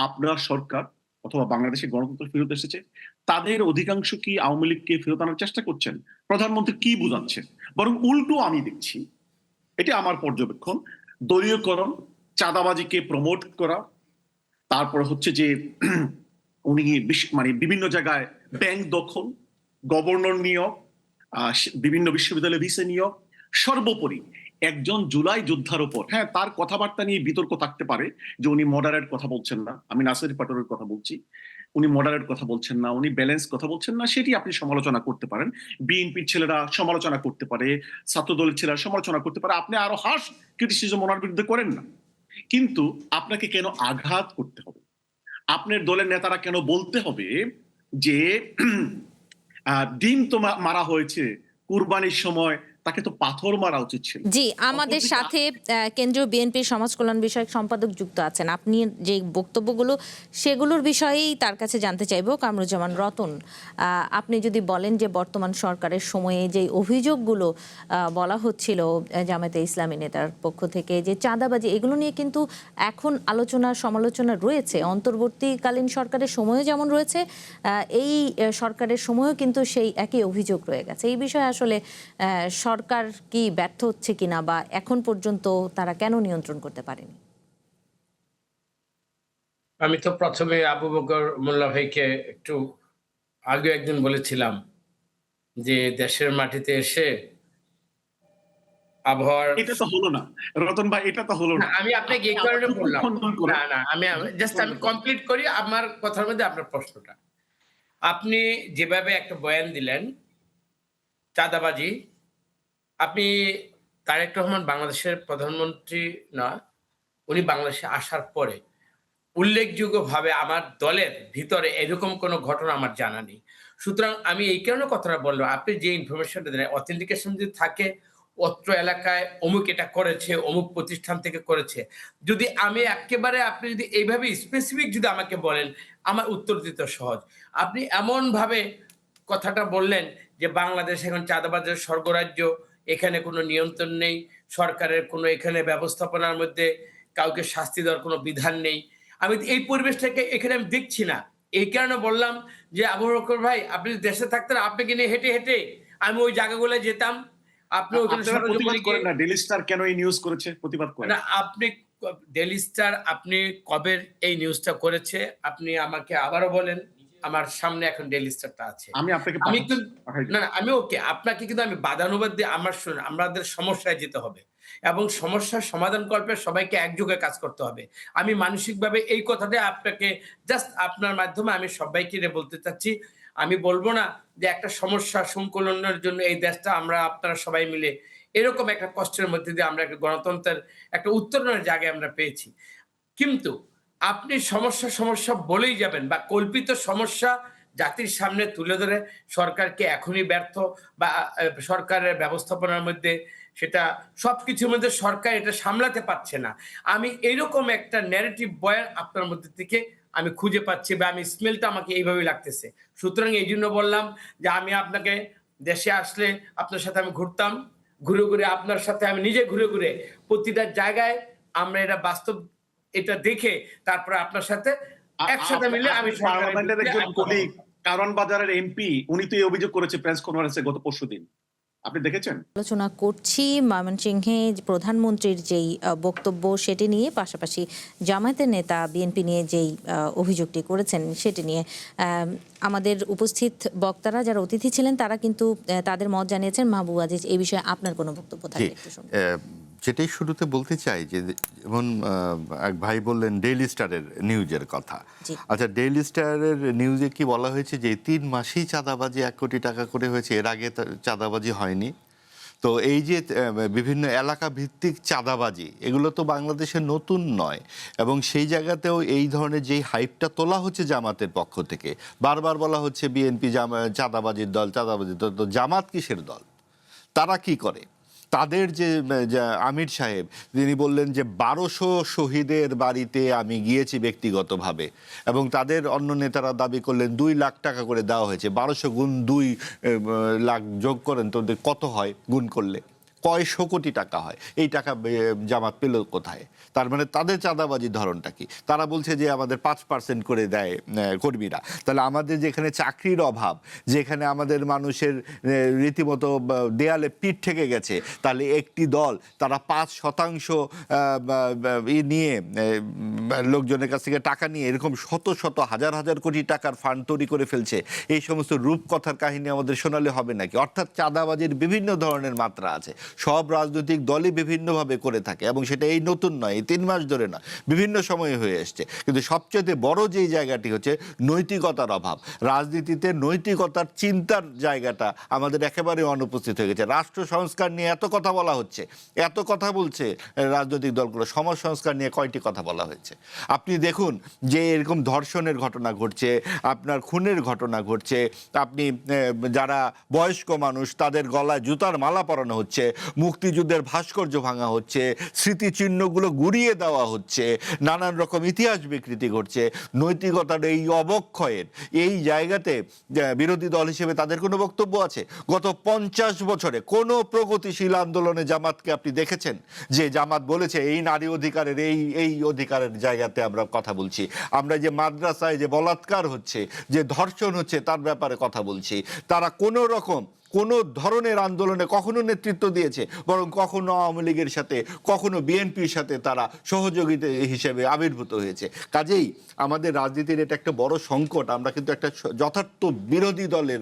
আপনার সরকার অথবা বাংলাদেশে গণতন্ত্র ফেরত এসেছে, তাদের অধিকাংশ কি আওয়ামী লীগকে ফেরত আনার চেষ্টা করছেন? প্রধানমন্ত্রী কি বোঝাচ্ছেন? বরং উল্টো আমি দেখছি, এটা আমার পর্যবেক্ষণ, দলীয়করণ, চাঁদাবাজিকে প্রমোট করা, তারপর হচ্ছে যে উনি মানে বিভিন্ন জায়গায় ব্যাংক দখল, গভর্নর নিয়োগ, বিভিন্ন বিশ্ববিদ্যালয়ে ভিসে নিয়োগ, সর্বোপরি একজন জুলাই যোদ্ধার উপর, হ্যাঁ, তার কথাবার্তা নিয়ে বিতর্ক থাকতে পারে যে উনি মডারেট কথা বলছেন না, আমি নাসির পাটোয়ারির কথা বলছি, উনি মডারেট কথা বলছেন না, উনি ব্যালেন্স কথা বলছেন না, সেটি আপনি সমালোচনা করতে পারেন। বিএনপির ছেলেরা সমালোচনা করতে পারে, ছাত্র দলের ছেলেরা সমালোচনা করতে পারে, আপনি আরো হার্শ ক্রিটিসিজম ওনার বিরুদ্ধে করেন না। কিন্তু আপনাকে কেন আঘাত করতে হবে? আপনার দলের নেতারা কেন বলতে হবে যে ডিম তো মারা হয়েছে কুরবানির সময়, তাকে তো পাথর মারা উচিত ছিল? জি, আমাদের সাথে কেন্দ্রীয় বিএনপির সমাজ কল্যাণ বিষয়ক সম্পাদক যুক্ত আছেন। আপনি যে বক্তব্যগুলো সেগুলোর বিষয়েই তার কাছে জানতে চাইব। কামরুজ্জামান রতন, আপনি যদি বলেন যে বর্তমান সরকারের সময়ে যে অভিযোগগুলো বলা হচ্ছিল জামায়াতে ইসলামী নেতার পক্ষ থেকে, যে চাঁদাবাজি, এগুলো নিয়ে কিন্তু এখন আলোচনা সমালোচনা রয়েছে। অন্তর্বর্তীকালীন সরকারের সময়ও যেমন রয়েছে, এই সরকারের সময়ও কিন্তু সেই একই অভিযোগ রয়ে গেছে। এই বিষয়ে আসলে সরকার কি ব্যর্থ হচ্ছে কিনা, বা এখন পর্যন্ত তারা কেন নিয়ন্ত্রণ করতে পারেনি? আমি তো প্রথমে আবু বকর মোল্লা ভাইকে একটু আগে একদিন বলেছিলাম যে দেশের মাটিতে এসে আবহাওয়ার, এটা তো হলো না রতন ভাই, এটা তো হলো না। আমি আপনাকে এই কারণে বললাম, না আমি জাস্ট আমি কমপ্লিট করি আমার কথার মধ্যে আপনার প্রশ্নটা। আপনি যেভাবে একটা বয়ান দিলেন চাঁদাবাজি, আপনি তারেক রহমান বাংলাদেশের প্রধানমন্ত্রী না, উনি বাংলাদেশে আসার পরে উল্লেখযোগ্যভাবে আমার দলের ভিতরে এরকম কোনো ঘটনা আমার জানা নেই। সুতরাং আমি এই কারণে কথাটা বললাম, আপনি যে ইনফরমেশনটা দিলেন, অথেন্টিকেশন যদি থাকে অত্র এলাকায় অমুক এটা করেছে, অমুক প্রতিষ্ঠান থেকে করেছে, যদি আমি একেবারে, আপনি যদি এইভাবে স্পেসিফিক যদি আমাকে বলেন, আমার উত্তর দিতে সহজ। আপনি এমনভাবে কথাটা বললেন যে বাংলাদেশ এখন চাঁদাবাজের স্বর্গরাজ্য, এখানে কোনো নিয়ন্ত্রণ নেই, সরকারের কোনো এখানে ব্যবস্থাপনার মধ্যে কাউকে শাস্তি দেওয়ার কোনো বিধান নেই। আমি এই পরিবেশটাকে এখানে আমি দেখছি না। এই কারণে বললাম যে আবু বকর ভাই, আপনি দেশে থাকতেন, আপনাকে নিয়ে হেঁটে হেঁটে আমি ওই জায়গাগুলো যেতাম। আপনি ওখানে প্রতিবাদ করেন না? ডেইলি স্টার কেন এই নিউজ করেছে? প্রতিবাদ করেন না। আপনি ডেইলি স্টার আপনি কবে এই নিউজটা করেছে আপনি আমাকে আবারও বলেন। আমার সামনে এখন ডেইলি স্টারটা আছে। আমি আপনাকে না, আমি ওকে, আপনাকে কিন্তু আমি বাদানুবাদ দিয়ে আমাদের সমস্যায় যেতে হবে এবং সমস্যার সমাধান কল্পে সবাইকে একযোগে কাজ করতে হবে। আমি মানসিকভাবে এই কথাটা আপনাকে জাস্ট আপনার মাধ্যমে আমি সবাইকে বলতে চাচ্ছি। আমি বলবো না যে একটা সমস্যা সংকলনের জন্য এই দেশটা আমরা আপনারা সবাই মিলে এরকম একটা কষ্টের মধ্যে দিয়ে আমরা একটা গণতন্ত্রের একটা উত্তরণের জায়গায় আমরা পেয়েছি। কিন্তু আপনি সমস্যা বলেই যাবেন, বা কল্পিত সমস্যা জাতির সামনে তুলে ধরে সরকারকে এখনই ব্যর্থ, বা সরকারের ব্যবস্থাপনার মধ্যে সেটা সবকিছুর মধ্যে সরকার এটা সামলাতে পারছে না, আমি এইরকম একটা ন্যারেটিভ বয়ান আপনার মধ্যে থেকে আমি খুঁজে পাচ্ছি, বা আমি স্মেলটা আমাকে এইভাবেই লাগতেছে। সুতরাং এই জন্য বললাম যে আমি আপনাকে দেশে আসলে আপনার সাথে আমি ঘুরতাম, ঘুরে ঘুরে আপনার সাথে আমি নিজে ঘুরে ঘুরে প্রতিটা জায়গায় আমরা এটা বাস্তব এটা দেখে তারপরে আপনার সাথে একসাথে মিলে আমি পার্লামেন্টের একজন কলিগ, কারণ বাজারের এমপি, উনি তো এই অভিযোগ করেছে প্রেস কনফারেন্সে গত পরশুদিন, আপনি দেখেছেন? আলোচনা করছি ময়মনসিংহে প্রধানমন্ত্রীর যেই বক্তব্য সেটি নিয়ে, পাশাপাশি জামায়াতের নেতা বিএনপি নিয়ে যেই অভিযোগটি করেছেন সেটি নিয়ে। আমাদের উপস্থিত বক্তারা যারা অতিথি ছিলেন তারা কিন্তু তাদের মত জানিয়েছেন। মাহবুব আজিজ, এই বিষয়ে আপনার কোনো বক্তব্য থাকলে একটু শুনুন। যেটাই শুরুতে বলতে চাই যে যেমন এক ভাই বললেন ডেইলি স্টারের নিউজের কথা। আচ্ছা, ডেইলি স্টারের নিউজে কি বলা হয়েছে যে 3 মাসেই চাঁদাবাজি 1 কোটি টাকা করে হয়েছে, এর আগে চাঁদাবাজি হয়নি। তো এই যে বিভিন্ন এলাকা ভিত্তিক চাঁদাবাজি, এগুলো তো বাংলাদেশে নতুন নয়, এবং সেই জায়গাতেও এই ধরনের যেই হাইপটা তোলা হচ্ছে জামাতের পক্ষ থেকে, বারবার বলা হচ্ছে বিএনপি চাঁদাবাজির দল, চাঁদাবাজির দল। তো জামাত কিসের দল? তারা কি করে? তাদের যে আমির সাহেব তিনি বললেন যে 1200 শহীদের বাড়িতে আমি গিয়েছি ব্যক্তিগতভাবে, এবং তাদের অন্য নেতারা দাবি করলেন 2 লাখ টাকা করে দেওয়া হয়েছে। 1200 গুণ 2 লাখ যোগ করেন তো কত হয় গুণ করলে? কয়শো কোটি টাকা হয়। এই টাকা জামাত পেল কোথায়? তার মানে তাদের চাঁদাবাজির ধরনটা কি? তারা বলছে যে আমাদের 5% করে দেয় কর্মীরা। তাহলে আমাদের যেখানে চাকরির অভাব, যেখানে আমাদের মানুষের রীতিমতো দেয়ালে পিঠ ঠেকে গেছে, তাহলে একটি দল তারা 5% নিয়ে লোকজনের কাছ থেকে টাকা নিয়ে এরকম শত শত হাজার হাজার কোটি টাকার ফান্ড তৈরি করে ফেলছে। এই সমস্ত রূপকথার কাহিনী আমাদের শোনালে হবে নাকি? অর্থাৎ চাঁদাবাজির বিভিন্ন ধরনের মাত্রা আছে, সব রাজনৈতিক দলই বিভিন্নভাবে করে থাকে, এবং সেটা এই নতুন নয়, এই 3 মাস ধরে না, বিভিন্ন সময়ে হয়ে এসছে। কিন্তু সবচেয়ে বড় যেই জায়গাটি হচ্ছে নৈতিকতার অভাব। রাজনীতিতে নৈতিকতার চিন্তার জায়গাটা আমাদের একেবারে অনুপস্থিত হয়ে গেছে। রাষ্ট্র সংস্কার নিয়ে এত কথা বলা হচ্ছে, এত কথা বলছে রাজনৈতিক দলগুলো, সমাজ সংস্কার নিয়ে কয়টি কথা বলা হয়েছে? আপনি দেখুন যে এরকম ধর্ষণের ঘটনা ঘটছে, আপনার খুনের ঘটনা ঘটছে, আপনি যারা বয়স্ক মানুষ তাদের গলায় জুতার মালা পরানো হচ্ছে, মুক্তিযুদ্ধের ভাস্কর্য ভাঙা হচ্ছে, স্মৃতিচিহ্নগুলো গুড়িয়ে দেওয়া হচ্ছে, নানান রকম ইতিহাস বিকৃতি ঘটছে। নৈতিকতার এই অবক্ষয়ের এই জায়গাতে বিরোধী দল হিসেবে তাদের কোনো বক্তব্য আছে? গত 50 বছরে কোনো প্রগতিশীল আন্দোলনে জামাতকে আপনি দেখেছেন যে জামাত বলেছে এই নারী অধিকারের এই অধিকারের জায়গাতে আমরা কথা বলছি, আমরা যে মাদ্রাসায় যে বলাৎকার হচ্ছে, যে ধর্ষণ হচ্ছে তার ব্যাপারে কথা বলছি? তারা কোনো রকম কোনো ধরনের আন্দোলনে কখনো নেতৃত্ব দিয়েছে? বরং কখনো আওয়ামী লীগের সাথে, কখনো বিএনপির সাথে তারা সহযোগিতা হিসেবে আবির্ভূত হয়েছে। কাজেই আমাদের রাজনীতির এটা একটা বড় সংকট। আমরা কিন্তু একটা যথার্থ বিরোধী দলের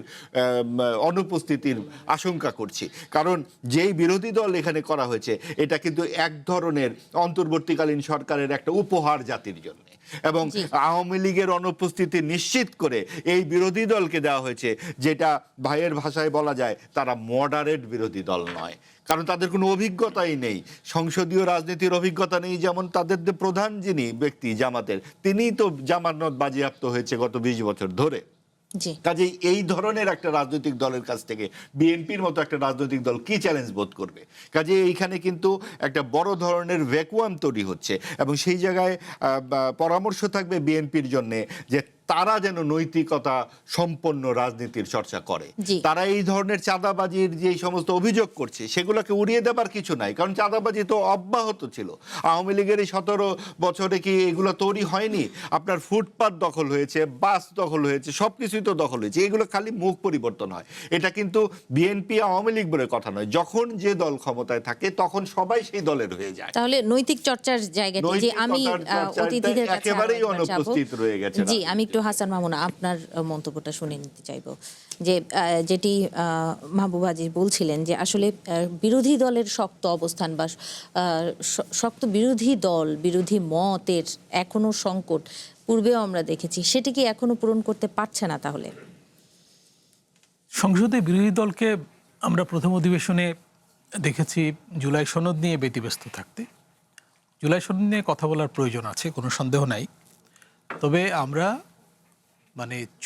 অনুপস্থিতির আশঙ্কা করছি, কারণ যেই বিরোধী দল এখানে করা হয়েছে এটা কিন্তু এক ধরনের অন্তর্বর্তীকালীন সরকারের একটা উপহার জাতির জন্য, এবং আওয়ামী লীগের অনুপস্থিতি নিশ্চিত করে এই বিরোধী দলকে দেওয়া হয়েছে, যেটা ভাইয়ের ভাষায় বলা যায় তারা মডারেট বিরোধী দল নয়, কারণ তাদের কোনো অভিজ্ঞতাই নেই, সংসদীয় রাজনীতির অভিজ্ঞতা নেই। যেমন তাদের যে প্রধান যিনি ব্যক্তি জামাতের, তিনিই তো জামানত বাজেয়াপ্ত হয়েছে গত 20 বছর ধরে। কাজেই এই ধরনের একটা রাজনৈতিক দলের কাছ থেকে বিএনপির মতো একটা রাজনৈতিক দল কি চ্যালেঞ্জ বোধ করবে? কাজেই এইখানে কিন্তু একটা বড় ধরনের ভ্যাকুয়াম তৈরি হচ্ছে, এবং সেই জায়গায় পরামর্শ থাকবে বিএনপির জন্য যে তারা যেন নৈতিকতা সম্পন্ন রাজনীতির চর্চা করে। তারা এই ধরনের চাঁদাবাজির যে সমস্ত অভিযোগ করছে সেগুলোকে উড়িয়ে দেবার কিছু নাই, কারণ চাঁদাবাজি তো অব্যাহত ছিল। আওয়ামী লীগের এই 17 বছরে কি এগুলো তৈরি হয়নি? আপনার ফুটপাত দখল হয়েছে, বাস দখল হয়েছে, সব কিছুই তো দখল হয়েছে। এগুলো খালি মুখ পরিবর্তন হয়। এটা কিন্তু বিএনপি আওয়ামী লীগ বলে কথা নয়, যখন যে দল ক্ষমতায় থাকে তখন সবাই সেই দলের হয়ে যায়। তাহলে নৈতিক চর্চার জায়গাটি যে আমি অতিথিদের কাছে একেবারেই অনুপস্থিত রয়ে গেছে। জি, আমি একটু হাসান মামুন আপনার মন্তব্যটা শুনে নিতে চাইবো, যে যেটি মাহবুব আজিজ বলছিলেন যে আসলে বিরোধী দলের শক্ত অবস্থান বা শক্ত বিরোধী দল, বিরোধী মতের এখনো সংকট পূর্বেও আমরা দেখেছি, সেটি কি এখনো পূরণ করতে পারছে না? তাহলে সংসদে বিরোধী দলকে আমরা প্রথম অধিবেশনে দেখেছি জুলাই সনদ নিয়ে ব্যতিব্যস্ত থাকতে। জুলাই সনদ নিয়ে কথা বলার প্রয়োজন আছে, কোনো সন্দেহ নাই। তবে আমরা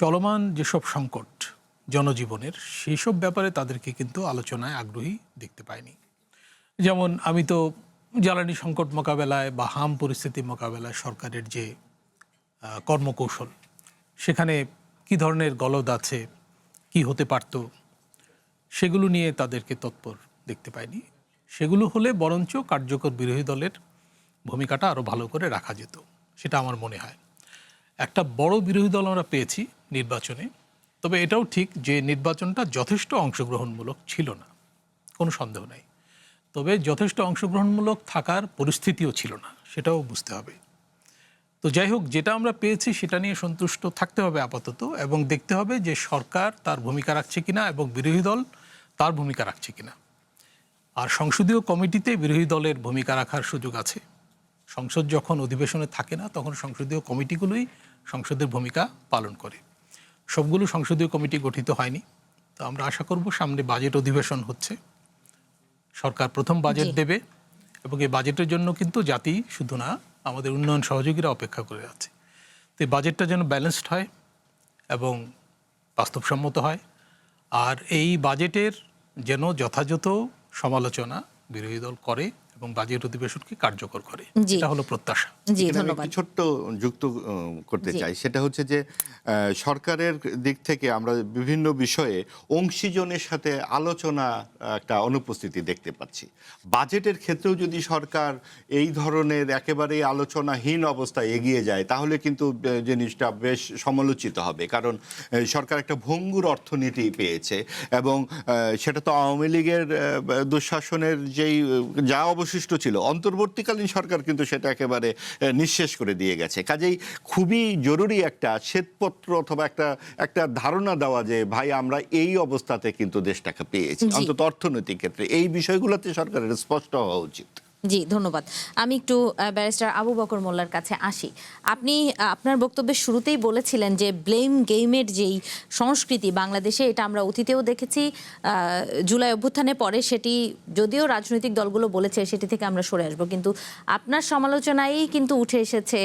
চলমান যেসব সংকট জনজীবনের, সেই সব ব্যাপারে তাদেরকে কিন্তু আলোচনায় আগ্রহী দেখতে পাইনি। যেমন আমি তো জ্বালানি সংকট মোকাবেলায় বা হাম পরিস্থিতি মোকাবেলায় সরকারের যে কর্মকৌশল, সেখানে কি ধরনের গলদ আছে, কি হতে পারত, সেগুলো নিয়ে তাদেরকে তৎপর দেখতে পাইনি। সেগুলো হলে বরঞ্চ কার্যকর বিরোধী দলের ভূমিকাটা আরও ভালো করে রাখা যেত, সেটা আমার মনে হয়। একটা বড় বিরোধী দল আমরা পেয়েছি নির্বাচনে, তবে এটাও ঠিক যে নির্বাচনটা যথেষ্ট অংশগ্রহণমূলক ছিল না, কোনো সন্দেহ নাই। তবে যথেষ্ট অংশগ্রহণমূলক থাকার পরিস্থিতিও ছিল না, সেটাও বুঝতে হবে। তো যাই হোক, যেটা আমরা পেয়েছি সেটা নিয়ে সন্তুষ্ট থাকতে হবে আপাতত, এবং দেখতে হবে যে সরকার তার ভূমিকা রাখছে কিনা এবং বিরোধী দল তার ভূমিকা রাখছে কিনা। আর সংসদীয় কমিটিতে বিরোধী দলের ভূমিকা রাখার সুযোগ আছে। সংসদ যখন অধিবেশনে থাকে না, তখন সংসদীয় কমিটিগুলোই সংসদের ভূমিকা পালন করে। সবগুলো সংসদীয় কমিটি গঠিত হয়নি। তো আমরা আশা করব সামনে বাজেট অধিবেশন হচ্ছে, সরকার প্রথম বাজেট দেবে, এবং এই বাজেটের জন্য কিন্তু জাতি শুধু না, আমাদের উন্নয়ন সহযোগীরা অপেক্ষা করে আছে। তো এই বাজেটটা যেন ব্যালেন্সড হয় এবং বাস্তবসম্মত হয়। আর এই বাজেটের যেন যথাযথ সমালোচনা বিরোধী দল করে এবং বাজেট অধিবেশনকে কার্যকর করে, জি। এটা হলো প্রত্যাশা। জি, এখানে আমি ধন্যবাদ। একটু ছোট্ট যুক্ত করতে জি। চাই, সেটা হচ্ছে যে সরকারের দিক থেকে আমরা বিভিন্ন বিষয়ে অংশীজনের সাথে আলোচনা একটা অনুপস্থিতি দেখতে পাচ্ছি। বাজেটের ক্ষেত্রেও যদি সরকার এই ধরনের একেবারেই আলোচনাহীন অবস্থায় এগিয়ে যায় তাহলে কিন্তু জিনিসটা বেশ সমালোচিত হবে, কারণ সরকার একটা ভঙ্গুর অর্থনীতি পেয়েছে এবং সেটা তো আওয়ামী লীগের দুঃশাসনের যেই যা অবশিষ্ট ছিল, অন্তর্বর্তীকালীন সরকার কিন্তু সেটা একেবারে নিঃশেষ করে দিয়ে গেছে। কাজেই খুবই জরুরি একটা শ্বেতপত্র অথবা একটা ধারণা দেওয়া যে ভাই আমরা এই অবস্থাতে কিন্তু দেশটাকে পেয়েছি, জি। অন্তত অর্থনৈতিক ক্ষেত্রে এই বিষয়গুলোতে সরকারের স্পষ্ট হওয়া উচিত। জি, ধন্যবাদ। আমি একটু ব্যারিস্টার আবু বকর মোল্লার কাছে আসি। আপনি আপনার বক্তব্যের শুরুতেই বলেছিলেন যে ব্লেম গেমের যেই সংস্কৃতি বাংলাদেশে, এটা আমরা অতীতেও দেখেছি। জুলাই অভ্যুত্থানের পরে সেটি যদিও রাজনৈতিক দলগুলো বলেছে সেটি থেকে আমরা সরে আসবো, কিন্তু আপনার সমালোচনায় কিন্তু উঠে এসেছে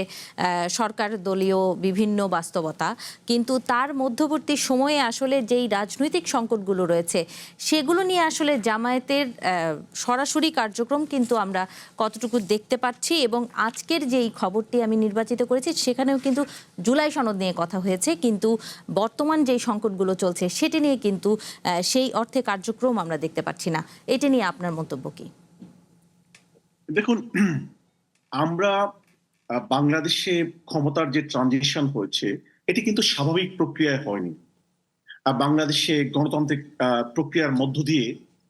সরকার দলীয় বিভিন্ন বাস্তবতা। কিন্তু তার মধ্যবর্তী সময়ে আসলে যেই রাজনৈতিক সংকটগুলো রয়েছে সেগুলো নিয়ে আসলে জামায়াতের সরাসরি কার্যক্রম কিন্তু আমরা কতটুকু দেখতে পাচ্ছি, এবং আজকের যেই খবরটি আমি নির্বাচিত করেছি সেখানেও কিন্তু জুলাই সনদ নিয়ে কথা হয়েছে, কিন্তু বর্তমান যেই সংকটগুলো চলছে সেটি নিয়ে কিন্তু সেই অর্থে কার্যক্রম আমরা দেখতে পাচ্ছি না। এটা নিয়ে আপনার মন্তব্য কি? দেখুন, আমরা বাংলাদেশে ক্ষমতার যে ট্রানজিশন হয়েছে এটি কিন্তু স্বাভাবিক প্রক্রিয়ায় হয়নি। বাংলাদেশে গণতান্ত্রিক প্রক্রিয়ার মধ্য দিয়ে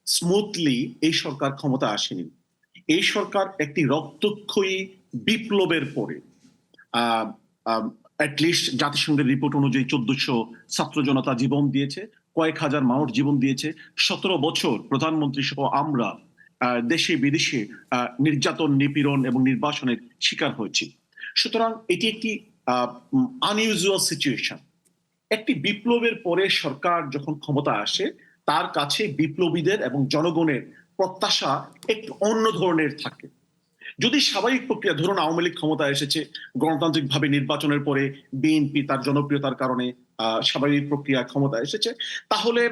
স্মুথলি এই সরকার ক্ষমতা আসেনি। এই সরকার একটি রক্তক্ষয়ী বিপ্লবের পরে অ্যাটলিস্ট জাতিসংঘের রিপোর্ট অনুযায়ী 1400 ছাত্র জনতা জীবন দিয়েছে, কয়েক হাজার মানুষ জীবন দিয়েছে। 17 বছর প্রধানমন্ত্রী সহ আমরা দেশে বিদেশে নির্যাতন, নিপীড়ন এবং নির্বাসনের শিকার হয়েছি। সুতরাং এটি একটি আনইউজুয়াল সিচুয়েশন। একটি বিপ্লবের পরে সরকার যখন ক্ষমতা আসে তার কাছে বিপ্লবীদের এবং জনগণের প্রত্যাশা একটু অন্য ধরনের থাকে। যদি স্বাভাবিক প্রক্রিয়া, ধরুন আওয়ামী লীগ ক্ষমতা এসেছে গণতান্ত্রিকভাবে নির্বাচনের পরে, বিএনপি তার জনপ্রিয়তার কারণে স্বাভাবিক প্রক্রিয়া ক্ষমতা এসেছে, তাহলে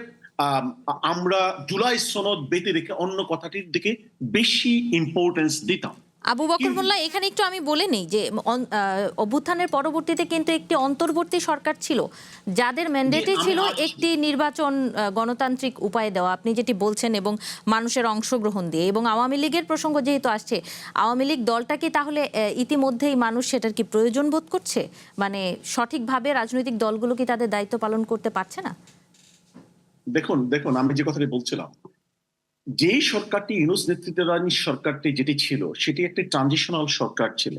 আমরা জুলাই সনদ বেঁধে রেখে অন্য কথাটির দিকে বেশি ইম্পর্টেন্স দিতাম। আবু বকর মোল্লা, এখানে একটু আমি বলে নেই যে অভ্যুত্থানের পরবর্তীতে কিন্তু একটি অন্তর্বর্তী সরকার ছিল যাদের ম্যান্ডেটে ছিল একটি নির্বাচন গণতান্ত্রিক উপায়ে দেওয়া, আপনি যেটি বলছেন, এবং মানুষের অংশগ্রহণ দিয়ে। এবং আওয়ামী লীগের প্রসঙ্গ যেহেতু আসছে, আওয়ামী লীগ দলটাকে তাহলে ইতিমধ্যেই মানুষ সেটার কি প্রয়োজন বোধ করছে? মানে সঠিকভাবে রাজনৈতিক দলগুলো কি তাদের দায়িত্ব পালন করতে পারছে না? দেখুন আমি যে কথাটি বলছিলাম, যেই সরকারটি ইউনূস নেতৃত্বাধীন সরকারটি যেটি ছিল সেটি একটি ট্রানজিশনাল সরকার ছিল।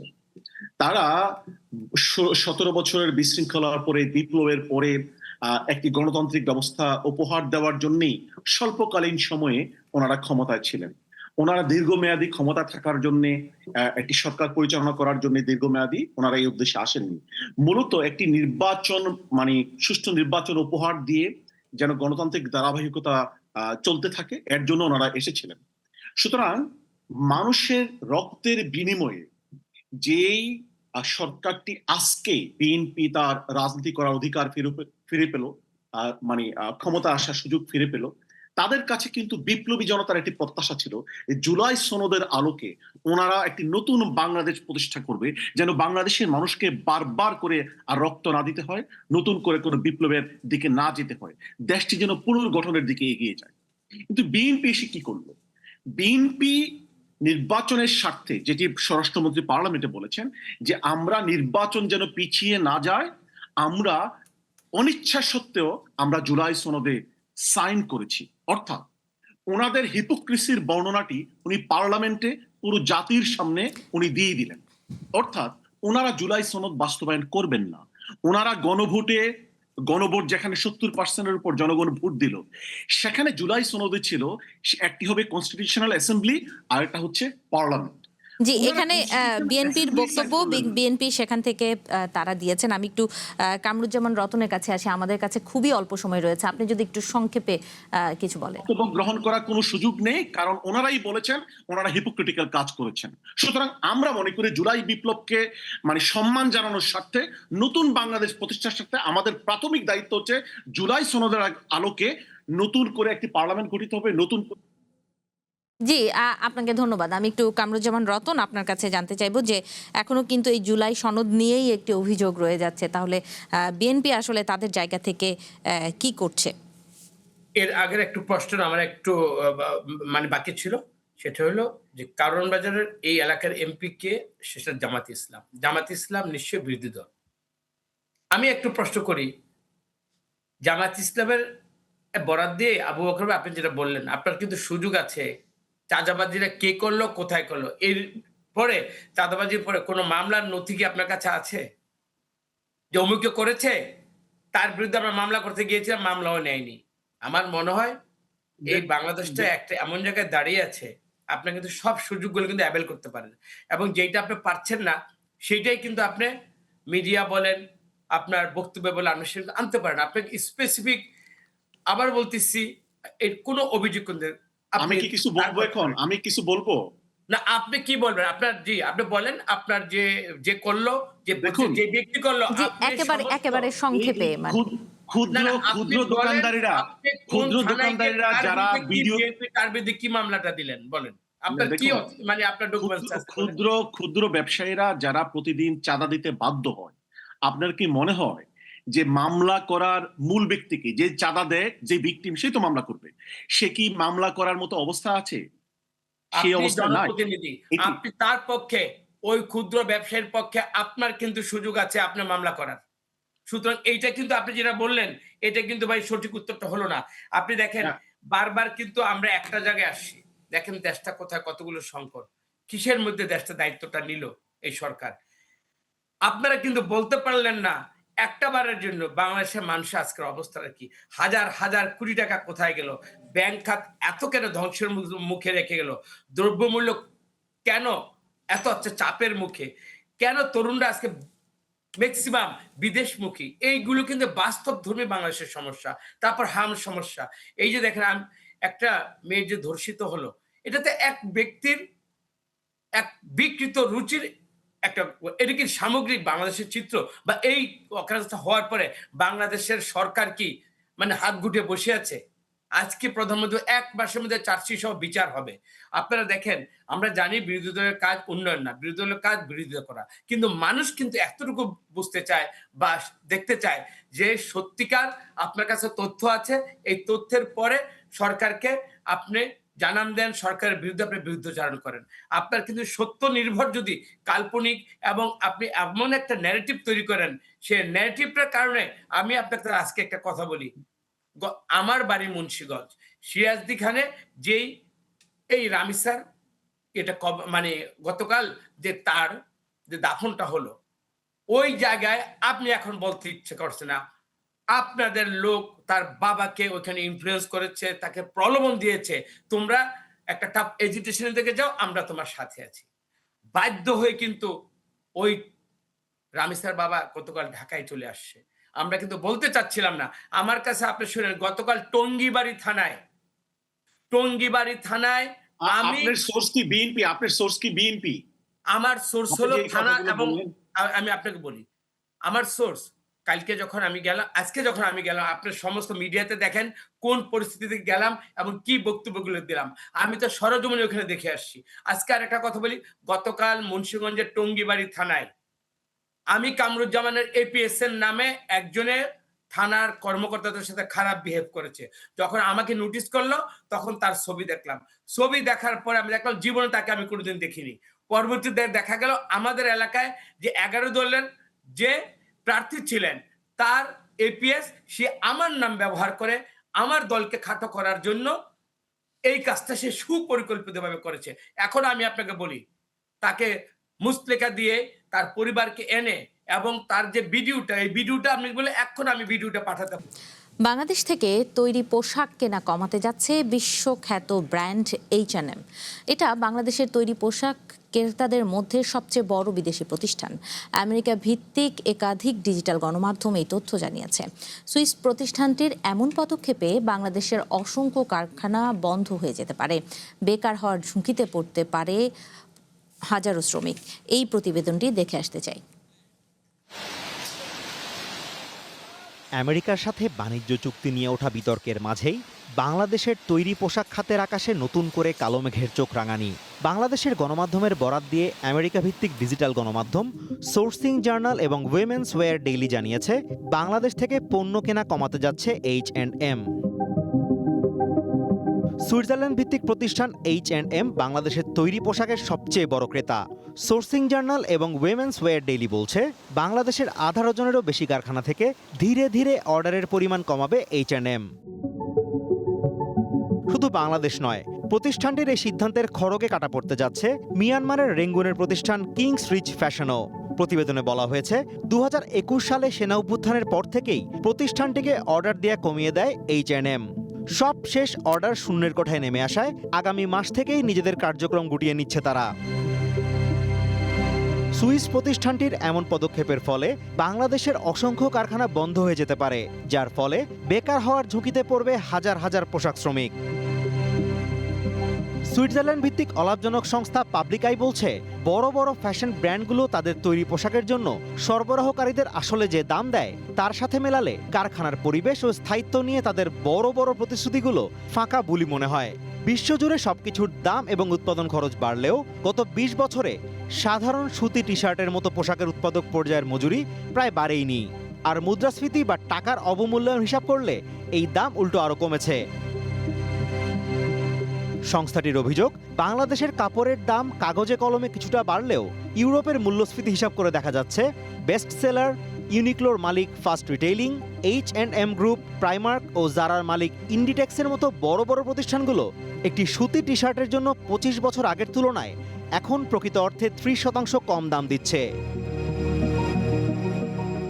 তারা 17 বছরের বিশৃঙ্খলার পরে, বিপ্লবের পরে একটি গণতান্ত্রিক ব্যবস্থা উপহার দেওয়ার জন্যই স্বল্পকালীন সময়ে ওনারা ক্ষমতায় ছিলেন। ওনারা দীর্ঘমেয়াদী ক্ষমতা থাকার জন্য, একটি সরকার পরিচালনা করার জন্য দীর্ঘমেয়াদী ওনারা এই উদ্দেশ্যে আসেননি। মূলত একটি নির্বাচন, মানে সুষ্ঠু নির্বাচন উপহার দিয়ে যেন গণতান্ত্রিক ধারাবাহিকতা চলতে থাকে, এর জন্য ওনারা এসেছিলেন। সুতরাং মানুষের রক্তের বিনিময়ে যেই সরকারটি আজকে বিএনপি তার রাজনীতি করার অধিকার ফিরে পেল, মানে ক্ষমতা আসার সুযোগ ফিরে পেল, তাদের কাছে কিন্তু বিপ্লবী জনতার একটি প্রত্যাশা ছিল জুলাই সনদের আলোকে ওনারা একটি নতুন বাংলাদেশ প্রতিষ্ঠা করবে, যেন বাংলাদেশের মানুষকে বারবার করে আর রক্ত না দিতে হয়, নতুন করে কোনো বিপ্লবের দিকে না যেতে হয়, দেশটি যেন পুনর্গঠনের দিকে এগিয়ে যায়। কিন্তু বিএনপি এসে কি করলো? বিএনপি নির্বাচনের স্বার্থে, যেটি স্বরাষ্ট্রমন্ত্রী পার্লামেন্টে বলেছেন যে আমরা নির্বাচন যেন পিছিয়ে না যায়, আমরা অনিচ্ছা সত্ত্বেও আমরা জুলাই সনদে সাইন করেছি। অর্থাৎ ওনাদের হিপোক্রিসির বর্ণনাটি উনি পার্লামেন্টে পুরো জাতির সামনে উনি দিয়ে দিলেন। অর্থাৎ ওনারা জুলাই সনদ বাস্তবায়ন করবেন না। ওনারা গণভোট যেখানে 70%-এর উপর জনগণ ভোট দিল, সেখানে জুলাই সনদে ছিল একটি হবে কনস্টিটিউশনাল অ্যাসেম্বলি আর একটা হচ্ছে পার্লামেন্ট। জি, এখানে বিএনপির বক্তব্য, বিএনপি সেখান থেকে তারা দিয়েছেন। আমি একটু কামরুজ্জামান রতনের কাছে আসি, আমাদের কাছে খুবই অল্প সময় রয়েছে, আপনি যদি একটু সংক্ষেপে কিছু বলেন। বক্তব্য গ্রহণ করার কোনো সুযোগ নেই, কারণ ওনারাই বলেছেন ওনারা হিপোক্রিটিক্যাল কাজ করেছেন। সুতরাং আমরা মনে করি জুলাই বিপ্লবকে মানে সম্মান জানানোর স্বার্থে, নতুন বাংলাদেশ প্রতিষ্ঠার স্বার্থে আমাদের প্রাথমিক দায়িত্ব হচ্ছে জুলাই সনদের আলোকে নতুন করে একটি পার্লামেন্ট গঠিত হবে, নতুন জি, আপনাকে ধন্যবাদ। আমি একটু কামরুজ্জামান রতন আপনার কাছে জানতে চাইবো যে এখনো কিন্তু এই জুলাই সনদ নিয়েই একটি অভিযোগ রয়ে যাচ্ছে। তাহলে বিএনপি আসলে তাদের জায়গা থেকে কি করছে? এর আগের একটু প্রশ্ন আমার একটু মানে বাকি ছিল, সেটা হলো যে কারওয়ান বাজারের এই এলাকার এমপি কে? সেটা জামাত ইসলাম। জামাত ইসলাম নিশ্চয়ই বিরোধী দল। আমি একটু প্রশ্ন করি, জামাত ইসলামের বরাত দিয়ে আবু বকর ভাই আপনি যেটা বললেন, আপনার কিন্তু সুযোগ আছে চাঁদাবাজিরা কে করলো, কোথায় করলো, এর পরে চাঁদাবাজির পরে কোনো মামলার নথি কি আপনার কাছে আছে যে অমুকে করেছে, তার বিরুদ্ধে আমরা মামলা করতে গিয়েছিলাম, মামলাও নেয়নি? আমার মনে হয় এই বাংলাদেশটা একটা এমন জায়গায় দাঁড়িয়ে আছে, আপনি কিন্তু সব সুযোগগুলো কিন্তু অ্যাভেল করতে পারেন, এবং যেটা আপনি পারছেন না সেইটাই কিন্তু আপনি মিডিয়া বলেন, আপনার বক্তব্য বলে আপনি সেটা আনতে পারেন। আপনাকে স্পেসিফিক আবার বলতেছি, এর কোনো অভিযোগ কিন্তু আমি কি কিছু বলবো এখন? আমি কিছু বলবো না, আপনি কি বলবেন? আপনার জি আপনি বলেন, আপনার যে যে করলো, যে দেখুন, যে ব্যক্তি করলো, জি, আপনি একেবারে সংক্ষেপে মানে ক্ষুদ্র না, আপনি ক্ষুদ্র বলেন, দোকানদারেরা আপনি কোন থানায় গিয়ে কার যারা বিরুদ্ধে কি ভিডিও বিএনপি কার বিরুদ্ধে কি মামলাটা দিলেন বলেন? আপনার কি দেখুন, মানে আপনার ডকুমেন্টস আছে বলেন? ক্ষুদ্র ক্ষুদ্র ব্যবসায়ীরা যারা প্রতিদিন চাঁদা দিতে বাধ্য হয়, আপনার কি মনে হয় যে মামলা করার মূল ব্যক্তিকে, যে চাঁদা দেয়, যে ভিকটিম, সে তো মামলা করবে? সে কি মামলা করার মতো অবস্থা আছে? সেই আপনি অবস্থা নাই। জনপ্রতিনিধি, এটি আপনি তার পক্ষে, ওই ক্ষুদ্র ব্যবসায়ীর পক্ষে আপনার কিন্তু সুযোগ আছে আপনার মামলা করার। সুতরাং এইটা কিন্তু আপনি যেটা বললেন, এটা কিন্তু ভাই সঠিক উত্তরটা হলো না। আপনি দেখেন হ্যাঁ। বারবার কিন্তু আমরা একটা জায়গায় আসছি, দেখেন দেশটা কোথায়, কতগুলো সংকট, কিসের মধ্যে দেশটা দায়িত্বটা নিল এই সরকার। আপনারা কিন্তু বলতে পারলেন না একটা বারের জন্য বাংলাদেশের মানুষের আজকের অবস্থাটা কি, হাজার হাজার কোটি টাকা কোথায় গেল, ব্যাংক খাত এত কেন ধ্বংসের মুখে রেখে গেল, দ্রব্যমূল্য কেন এত হচ্ছে চাপের মুখে, কেন তরুণরা আজকে ম্যাক্সিমাম বিদেশমুখী, এইগুলো কিন্তু বাস্তবধর্মী বাংলাদেশের সমস্যা। তারপর হাম সমস্যা, এই যে দেখেন একটা মেয়ে যে ধর্ষিত হলো, এটাতে এক ব্যক্তির এক বিকৃত রুচির একটা, এটা কি সামগ্রিক বাংলাদেশের চিত্র? বা এই অকারেন্সটা হওয়ার পরে বাংলাদেশের সরকার কি মানে হাত গুটিয়ে বসে আছে? আজকে প্রধানমন্ত্রী ১ মাসের মধ্যে চার্জশিট সহ বিচার হবে। আপনারা দেখেন, আমরা জানি বিরোধী দলের কাজ উন্নয়ন না, বিরোধী দলের কাজ বিরোধিতা করা, কিন্তু মানুষ কিন্তু এতটুকু বুঝতে চায় বা দেখতে চায় যে সত্যিকার আপনার কাছে তথ্য আছে, এই তথ্যের পরে সরকারকে আপনি জানান দেন, সরকারের বিরুদ্ধে আপনি বিরুদ্ধচারণ করেন। আপনার কিন্তু সত্য নির্ভর যদি কাল্পনিক এবং আপনি এমন একটা ন্যারেটিভ তৈরি করেন, সে ন্যারেটিভটার কারণে আমি আপনাকে আজকে একটা কথা বলি, আমার বাড়ি মুন্সিগঞ্জ, সিরাজদি খানে যেই এই রামিসার এটা মানে গতকাল যে তার যে দাফনটা হলো, ওই জায়গায় আপনি এখন বলতে ইচ্ছে করছে না আপনাদের লোক তার বাবাকে ওখানে ইনফ্লুয়েন্স করেছে, তাকে প্রলোভন দিয়েছে, তোমরা একটা টাফ এজিটেশনের দিকে যাও, আমরা তোমার সাথে আছি। বাধ্য হয়ে কিন্তু ওই রামিসার বাবা গতকাল ঢাকায় চলে আসছে। আমরা কিন্তু বলতে চাচ্ছিলাম না। আমার কাছে আপনি শুনেন, গতকাল টঙ্গিবাড়ি থানায় আমি, আপনার সোর্স কি বিএনপি? আপনার সোর্স কি বিএনপি? আমার সোর্স আপনি হলো যে এই থানা, কথাগুলো এবং বললেন। আমি আপনাকে বলি আমার সোর্স, কালকে যখন আমি গেলাম, আজকে যখন আমি গেলাম, আপনার সমস্ত মিডিয়াতে দেখেন কোন পরিস্থিতিতে গেলাম এবং কি বক্তব্যগুলো দিলাম। আমি তো সরজমিনে ওখানে দেখে আসছি। আজকে আর একটা কথা বলি, গতকাল মুন্সিগঞ্জের টঙ্গিবাড়ি থানায় আমি কামরুজ্জামানের এপিএস এর নামে একজনের থানার কর্মকর্তাদের সাথে খারাপ বিহেভ করেছে। যখন আমাকে নোটিশ করলো তখন তার ছবি দেখলাম। ছবি দেখার পরে আমি দেখলাম জীবনে তাকে আমি কোনোদিন দেখিনি। পরবর্তীতে দেখা গেল আমাদের এলাকায় যে 11 দলের যে প্রার্থী ছিলেন তার এপিএস, সে আমার নাম ব্যবহার করে আমার দলকে খাটো করার জন্য এই কাজটা সে সুপরিকল্পিতভাবে করেছে। এখন আমি আপনাকে বলি, তাকে মুচলেকা দিয়ে তার পরিবারকে এনে এবং তার যে ভিডিওটা, এই ভিডিওটা আমি বলে এখন আমি ভিডিওটা পাঠাতে। বাংলাদেশ থেকে তৈরি পোশাক কেনা কমাতে যাচ্ছে বিশ্বখ্যাত ব্র্যান্ড H&M। এটা বাংলাদেশের তৈরি পোশাক ক্রেতাদের মধ্যে সবচেয়ে বড় বিদেশি প্রতিষ্ঠান। আমেরিকা ভিত্তিক একাধিক ডিজিটাল গণমাধ্যম এই তথ্য জানিয়েছে। সুইস প্রতিষ্ঠানটির এমন পদক্ষেপে বাংলাদেশের অসংখ্য কারখানা বন্ধ হয়ে যেতে পারে, বেকার হওয়ার ঝুঁকিতে পড়তে পারে হাজারো শ্রমিক। এই প্রতিবেদনটি দেখে আসতে চাই। আমেরিকার সাথে বাণিজ্য চুক্তি নিয়ে ওঠা বিতর্কের মাঝেই বাংলাদেশের তৈরি পোশাক খাতের আকাশে নতুন করে কালো মেঘের চোখ রাঙানি। বাংলাদেশের গণমাধ্যমের বরাত দিয়ে আমেরিকা ভিত্তিক ডিজিটাল গণমাধ্যম সোর্সিং জার্নাল এবং উইমেন্স ওয়্যার ডেইলি জানিয়েছে, বাংলাদেশ থেকে পণ্য কেনা কমাতে যাচ্ছে H&M। সুইজারল্যান্ড ভিত্তিক প্রতিষ্ঠান H&M বাংলাদেশের তৈরি পোশাকের সবচেয়ে বড় ক্রেতা। সোর্সিং জার্নাল এবং উইমেন্স ওয়্যার ডেইলি বলছে, বাংলাদেশের আধা ডজনেরও বেশি কারখানা থেকে ধীরে ধীরে অর্ডারের পরিমাণ কমাবে H&M। শুধু বাংলাদেশ নয়, প্রতিষ্ঠানটির এই সিদ্ধান্তের খড়গে কাটা পড়তে যাচ্ছে মিয়ানমারের রেঙ্গুনের প্রতিষ্ঠান কিংস রিচ ফ্যাশনও। প্রতিবেদনে বলা হয়েছে, 2021 সালে সেনা অভ্যুত্থানের পর থেকেই প্রতিষ্ঠানটিকে অর্ডার দেয়া কমিয়ে দেয় H&M। সব শেষ অর্ডার শূন্যের কোঠায় নেমে আসায় আগামী মাস থেকেই নিজেদের কার্যক্রম গুটিয়ে নিচ্ছে তারা। সুইস প্রতিষ্ঠানটির এমন পদক্ষেপের ফলে বাংলাদেশের অসংখ্য কারখানা বন্ধ হয়ে যেতে পারে, যার ফলে বেকার হওয়ার ঝুঁকিতে পড়বে হাজার হাজার পোশাক শ্রমিক। সুইজারল্যান্ড ভিত্তিক অলাভজনক সংস্থা পাবলিক আই বলছে, বড় বড় ফ্যাশন ব্র্যান্ডগুলো তাদের তৈরি পোশাকের জন্য সরবরাহকারীদের আসলে যে দাম দেয় তার সাথে মেলালে কারখানার পরিবেশ ও স্থায়িত্ব নিয়ে তাদের বড় বড় প্রতিশ্রুতিগুলো ফাঁকা বুলি মনে হয়। বিশ্বজুড়ে সবকিছুর দাম এবং উৎপাদন খরচ বাড়লেও গত 20 বছরে সাধারণ সুতি টি শার্টের মতো পোশাকের উৎপাদক পর্যায়ের মজুরি প্রায় বাড়েইনি। আর মুদ্রাস্ফীতি বা টাকার অবমূল্যায়ন হিসাব করলে এই দাম উল্টো আরও কমেছে। সংস্থাটির অভিযোগ, বাংলাদেশের কাপড়ের দাম কাগজে কলমে কিছুটা বাড়লেও ইউরোপের মূল্যস্ফীতি হিসাব করে দেখা যাচ্ছে বেস্ট সেলার, ইউনিক্লোর মালিক fast retailing, H&M group, Primark ও জারার মালিক ইন্ডিটেক্সের মতো বড় বড় প্রতিষ্ঠানগুলো একটি সুতি টি শার্টের জন্য 25 বছর আগের তুলনায় এখন প্রকৃত অর্থে 30% কম দাম দিচ্ছে।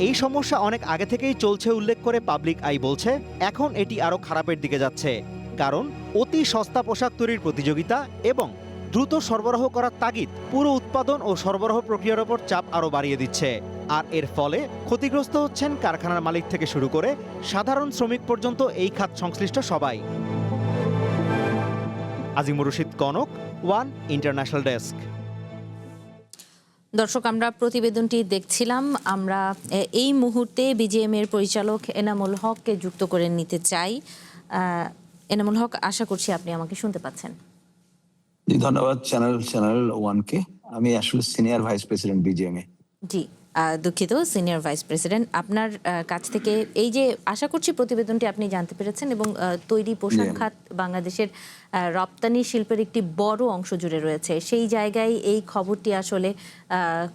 এই সমস্যা অনেক আগে থেকেই চলছে উল্লেখ করে পাবলিক আই বলছে, এখন এটি আরও খারাপের দিকে যাচ্ছে, কারণ অতি সস্তা পোশাক তৈরির প্রতিযোগিতা এবং দ্রুত সরবরাহ করার তাগিদ পুরো উৎপাদন ও সরবরাহ প্রক্রিয়ার ওপর চাপ আরও বাড়িয়ে দিচ্ছে। আর এর ফলে ক্ষতিগ্রস্ত হচ্ছেন কারখানার মালিক থেকে শুরু করে সাধারণ শ্রমিক পর্যন্ত এই খাত সংশ্লিষ্ট সবাই। Azimur Rashid Kanak, one international desk. দর্শক, আমরা প্রতিবেদনটি দেখছিলাম। আমরা এই মুহূর্তে বিজিএম এর পরিচালক এনামুল হককে যুক্ত করে নিতে চাই। এনামুল হক, আশা করছি আপনি আমাকে শুনতে পাচ্ছেন। জি, ধন্যবাদ চ্যানেল ওয়ানকে। আমি আসলে সিনিয়র ভাইস প্রেসিডেন্ট বিজিএম এ। জি, দুঃখিত, সিনিয়র ভাইস প্রেসিডেন্ট। আপনার কাছ থেকে এই যে আশা করছি প্রতিবেদনটি আপনি জানতে পেরেছেন এবং তৈরি পোশাক খাত বাংলাদেশের রপ্তানি শিল্পের একটি বড় অংশ জুড়ে রয়েছে। সেই জায়গায় এই খবরটি আসলে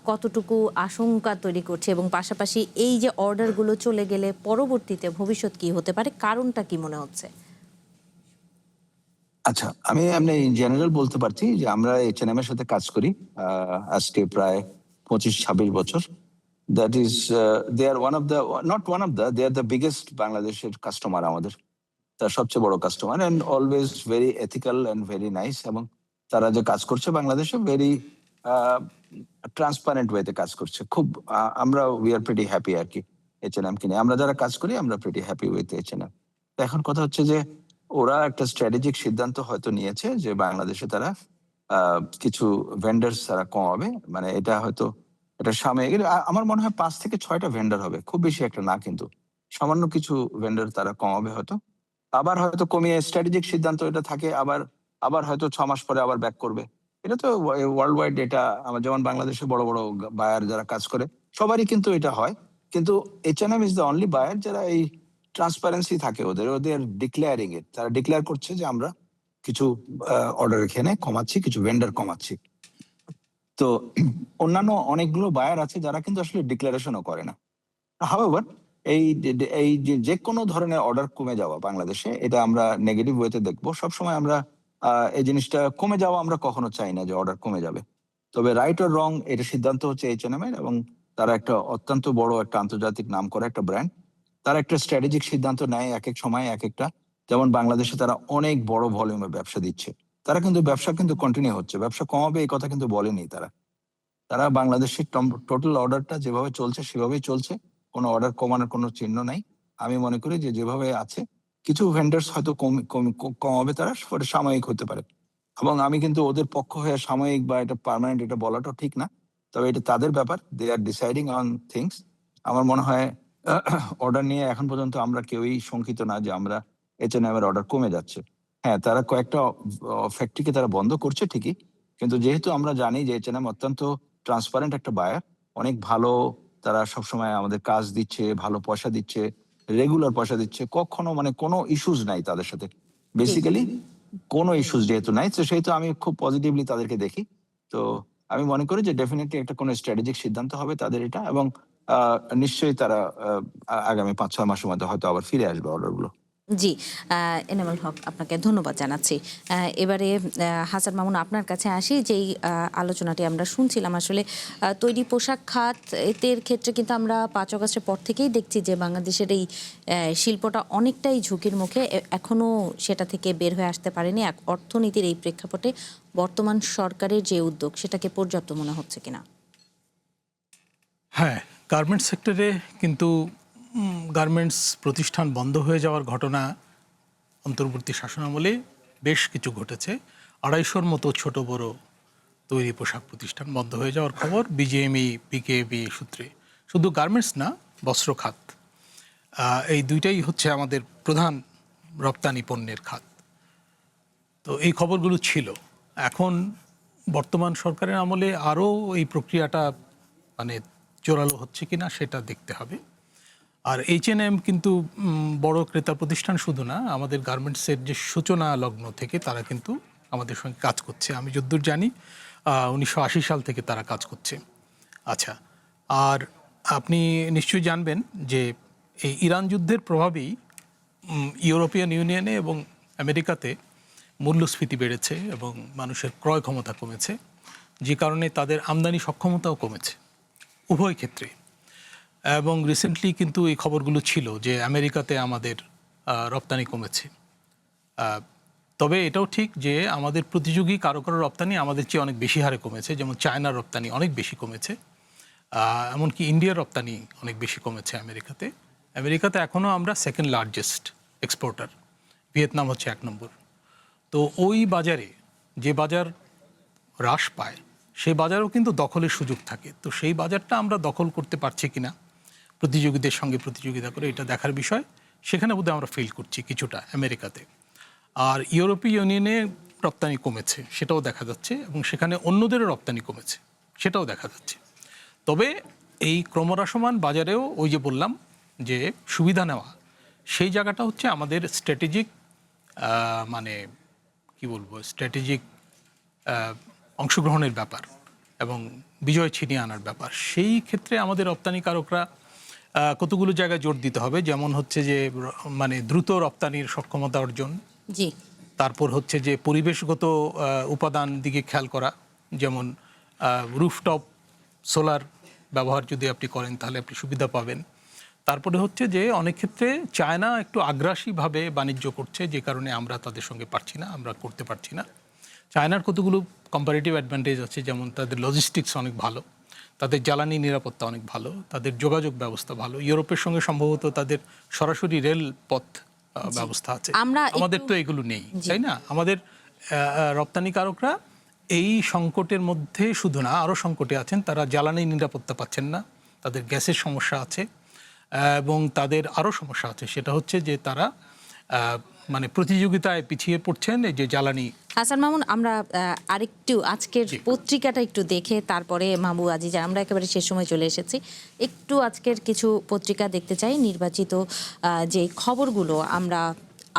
কতটুকু আশঙ্কা তৈরি করছে এবং পাশাপাশি এই যে অর্ডারগুলো চলে গেলে পরবর্তীতে ভবিষ্যৎ কি হতে পারে, কারণটা কি মনে হচ্ছে? আচ্ছা, আমি এমনি ইন জেনারেল বলতে পারছি যে আমরা H&M এর সাথে কাজ করি আজকে প্রায় 25-26 বছর। That is they are they are the biggest বাংলাদেশের কাস্টমার আমাদের। তার সবচেয়ে বড় customer and always very ethical and very nice. এবং তারা যে কাজ করছে বাংলাদেশে ভেরি ট্রান্সপারেন্ট ওয়েতে কাজ করছে। খুব আমরা উই আর প্রিটি হ্যাপি আর কি H&M কিনে। আমরা যারা কাজ করি আমরা প্রিটি হ্যাপি উইথ H&M। এখন কথা হচ্ছে যে ওরা একটা স্ট্র্যাটেজিক সিদ্ধান্ত হয়তো নিয়েছে যে বাংলাদেশে তারা কিছু ভেন্ডার্স তারা কমাবে। মানে এটা হয়তো এটা সাময়িক, আমার মনে হয় 5 থেকে 6টা ভেন্ডার হবে, খুব বেশি একটা না, কিন্তু সামান্য কিছু ভেন্ডার তারা কমাবে হয়তো। আবার হয়তো কমিয়ে স্ট্র্যাটেজিক সিদ্ধান্ত এটা থাকে, আবার হয়তো 6 মাস পরে আবার ব্যাক করবে। এটা তো ওয়ার্ল্ড ওয়াইড, এটা আমার যেমন বাংলাদেশে বড় বড় বায়ার যারা কাজ করে সবারই কিন্তু এটা হয়। কিন্তু H&M is the only buyer যারা এই ট্রান্সপারেন্সি থাকে ওদের ডিক্লেয়ারিং ইট। তারা ডিক্লেয়ার করছে যে আমরা কিছু অর্ডার এখানে কমাচ্ছি, কিছু ভেন্ডার কমাচ্ছি। তো অন্যান্য অনেকগুলো বায়ার আছে যারা কিন্তু আসলে ডিক্লারেশনও করে না। হাউএভার এই যে কোনো ধরনের অর্ডার কমে যাওয়া বাংলাদেশে, এটা আমরা নেগেটিভ ওয়েতে দেখবো। সবসময় আমরা এই জিনিসটা কমে যাওয়া আমরা কখনো চাই না যে অর্ডার কমে যাবে। তবে রাইট অর রং এটা সিদ্ধান্ত হচ্ছে H&M এর, এবং তারা একটা অত্যন্ত বড় একটা আন্তর্জাতিক নাম করা একটা ব্র্যান্ড। তারা একটা স্ট্র্যাটেজিক সিদ্ধান্ত নেয় এক এক সময় এক একটা। যেমন বাংলাদেশে তারা অনেক বড় ভলিউমে ব্যবসা দিচ্ছে, তারা কিন্তু ব্যবসা কিন্তু কন্টিনিউ হচ্ছে, ব্যবসা কমাবে এই কথা কিন্তু বলেনি তারা বাংলাদেশের টোটাল অর্ডারটা যেভাবে চলছে সেভাবেই চলছে, কোনো অর্ডার কমানোর কোনো চিহ্ন নাই। আমি মনে করি যে যেভাবে আছে কিছু ভেন্ডার্স হয়তো কমাবে, তারা সাময়িক হতে পারে। এবং আমি কিন্তু ওদের পক্ষ হয়ে সাময়িক বা এটা পার্মানেন্ট এটা বলাটা ঠিক না, তবে এটা তাদের ব্যাপার, দে আর ডিসাইডিং অন থিংস। আমার মনে হয় অর্ডার নিয়ে এখন পর্যন্ত আমরা কেউই শঙ্কিত না যে আমরা H&M এর অর্ডার কমে যাচ্ছে। হ্যাঁ, তারা কয়েকটা ফ্যাক্টরিকে তারা বন্ধ করছে ঠিকই, কিন্তু যেহেতু আমরা জানি যে H&M অত্যন্ত ট্রান্সপারেন্ট একটা বায়ার, অনেক ভালো, তারা সবসময় আমাদের কাজ দিচ্ছে, ভালো পয়সা দিচ্ছে, রেগুলার পয়সা দিচ্ছে, কখনো মানে কোনো ইস্যুস নাই তাদের সাথে। বেসিক্যালি কোনো ইস্যুস যেহেতু নাই, তো সেহেতু আমি খুব পজিটিভলি তাদেরকে দেখি। তো আমি মনে করি যে ডেফিনেটলি একটা কোনো স্ট্র্যাটেজিক সিদ্ধান্ত হবে তাদের এটা, এবং নিশ্চয়ই তারা আগামী 5-6 মাসের মধ্যে হয়তো আবার ফিরে আসবে অর্ডারগুলো। জি, এনামুল হক, আপনাকে ধন্যবাদ জানাচ্ছি। এবারে হাসান মামুন, আপনার কাছে আসি। যেই আলোচনাটি আমরা শুনছিলাম, আসলে তৈরি পোশাক খাত এর ক্ষেত্রে কিন্তু আমরা 5 আগস্টের পর থেকেই দেখছি যে বাংলাদেশের এই শিল্পটা অনেকটাই ঝুঁকির মুখে, এখনও সেটা থেকে বের হয়ে আসতে পারেনি। অর্থনীতির এই প্রেক্ষাপটে বর্তমান সরকারের যে উদ্যোগ, সেটাকে পর্যাপ্ত মনে হচ্ছে কিনা? হ্যাঁ, গার্মেন্টস সেক্টরে কিন্তু গার্মেন্টস প্রতিষ্ঠান বন্ধ হয়ে যাওয়ার ঘটনা অন্তর্বর্তী শাসনামলে বেশ কিছু ঘটেছে। 250-র মতো ছোট বড় তৈরি পোশাক প্রতিষ্ঠান বন্ধ হয়ে যাওয়ার খবর বিজিএমই পিকেবি সূত্রে। শুধু গার্মেন্টস না, বস্ত্র খাত, এই দুইটাই হচ্ছে আমাদের প্রধান রপ্তানি পণ্যের খাত। তো এই খবরগুলো ছিল। এখন বর্তমান সরকারের আমলে আরও এই প্রক্রিয়াটা মানে জোরালো হচ্ছে কিনা সেটা দেখতে হবে। আর H&M কিন্তু বড় ক্রেতা প্রতিষ্ঠান শুধু না, আমাদের গার্মেন্টসের যে সূচনা লগ্ন থেকে তারা কিন্তু আমাদের সঙ্গে কাজ করছে। আমি যতদূর জানি 1980 সাল থেকে তারা কাজ করছে। আচ্ছা, আর আপনি নিশ্চয়ই জানবেন যে এই ইরান যুদ্ধের প্রভাবেই ইউরোপিয়ান ইউনিয়নে এবং আমেরিকাতে মূল্যস্ফীতি বেড়েছে এবং মানুষের ক্রয় ক্ষমতা কমেছে, যে কারণে তাদের আমদানি সক্ষমতাও কমেছে উভয় ক্ষেত্রে। এবং রিসেন্টলি কিন্তু এই খবরগুলো ছিল যে আমেরিকাতে আমাদের রপ্তানি কমেছে। তবে এটাও ঠিক যে আমাদের প্রতিযোগী কারো কারো রপ্তানি আমাদের চেয়ে অনেক বেশি হারে কমেছে। যেমন চায়নার রপ্তানি অনেক বেশি কমেছে, এমনকি ইন্ডিয়ার রপ্তানি অনেক বেশি কমেছে আমেরিকাতে। আমেরিকাতে এখনও আমরা সেকেন্ড লার্জেস্ট এক্সপোর্টার, ভিয়েতনাম হচ্ছে 1 নম্বর। তো ওই বাজারে যে বাজার হ্রাস পায়, সেই বাজারেও কিন্তু দখলের সুযোগ থাকে। তো সেই বাজারটা আমরা দখল করতে পারছি কিনা প্রতিযোগীদের সঙ্গে প্রতিযোগিতা করে, এটা দেখার বিষয়। সেখানে বোধহয় আমরা ফেল করছি কিছুটা আমেরিকাতে। আর ইউরোপীয় ইউনিয়নে রপ্তানি কমেছে, সেটাও দেখা যাচ্ছে, এবং সেখানে অন্যদেরও রপ্তানি কমেছে, সেটাও দেখা যাচ্ছে। তবে এই ক্রমহ্রাসমান বাজারেও ওই যে বললাম যে সুবিধা নেওয়া, সেই জায়গাটা হচ্ছে আমাদের স্ট্র্যাটেজিক মানে কি বলবো, স্ট্র্যাটেজিক অংশগ্রহণের ব্যাপার এবং বিজয় ছিনিয়ে আনার ব্যাপার। সেই ক্ষেত্রে আমাদের রপ্তানিকারকরা কতগুলো জায়গায় জোর দিতে হবে। যেমন হচ্ছে যে মানে দ্রুত রপ্তানির সক্ষমতা অর্জন, জি, তারপর হচ্ছে যে পরিবেশগত উপাদান দিকে খেয়াল করা, যেমন রুফটপ সোলার ব্যবহার যদি আপনি করেন তাহলে আপনি সুবিধা পাবেন। তারপরে হচ্ছে যে অনেক ক্ষেত্রে চায়না একটু আগ্রাসীভাবে বাণিজ্য করছে, যে কারণে আমরা তাদের সঙ্গে পারছি না, আমরা করতে পারছি না। চায়নার কতগুলো কম্পারেটিভ অ্যাডভান্টেজ আছে, যেমন তাদের লজিস্টিক্স অনেক ভালো, তাদের জ্বালানি নিরাপত্তা অনেক ভালো, তাদের যোগাযোগ ব্যবস্থা ভালো। ইউরোপের সঙ্গে সম্ভবত তাদের সরাসরি রেল পথ ব্যবস্থা আছে, আমাদের তো এগুলো নেই, তাই না? আমাদের রপ্তানিকারকরা এই সংকটের মধ্যে শুধু না, আরও সংকটে আছেন। তারা জ্বালানি নিরাপত্তা পাচ্ছেন না, তাদের গ্যাসের সমস্যা আছে, এবং তাদের আরও সমস্যা আছে, সেটা হচ্ছে যে তারা মানে প্রতিযোগিতায় পিছিয়ে পড়ছেন এই যে জ্বালানি। হাসান মামুন, আমরা আরেকটু আজকের পত্রিকাটা একটু দেখে তারপরে মাহবুব আজিজ, আমরা একেবারে শেষ সময় চলে এসেছি, একটু আজকের কিছু পত্রিকা দেখতে চাই। নির্বাচিত যে খবরগুলো আমরা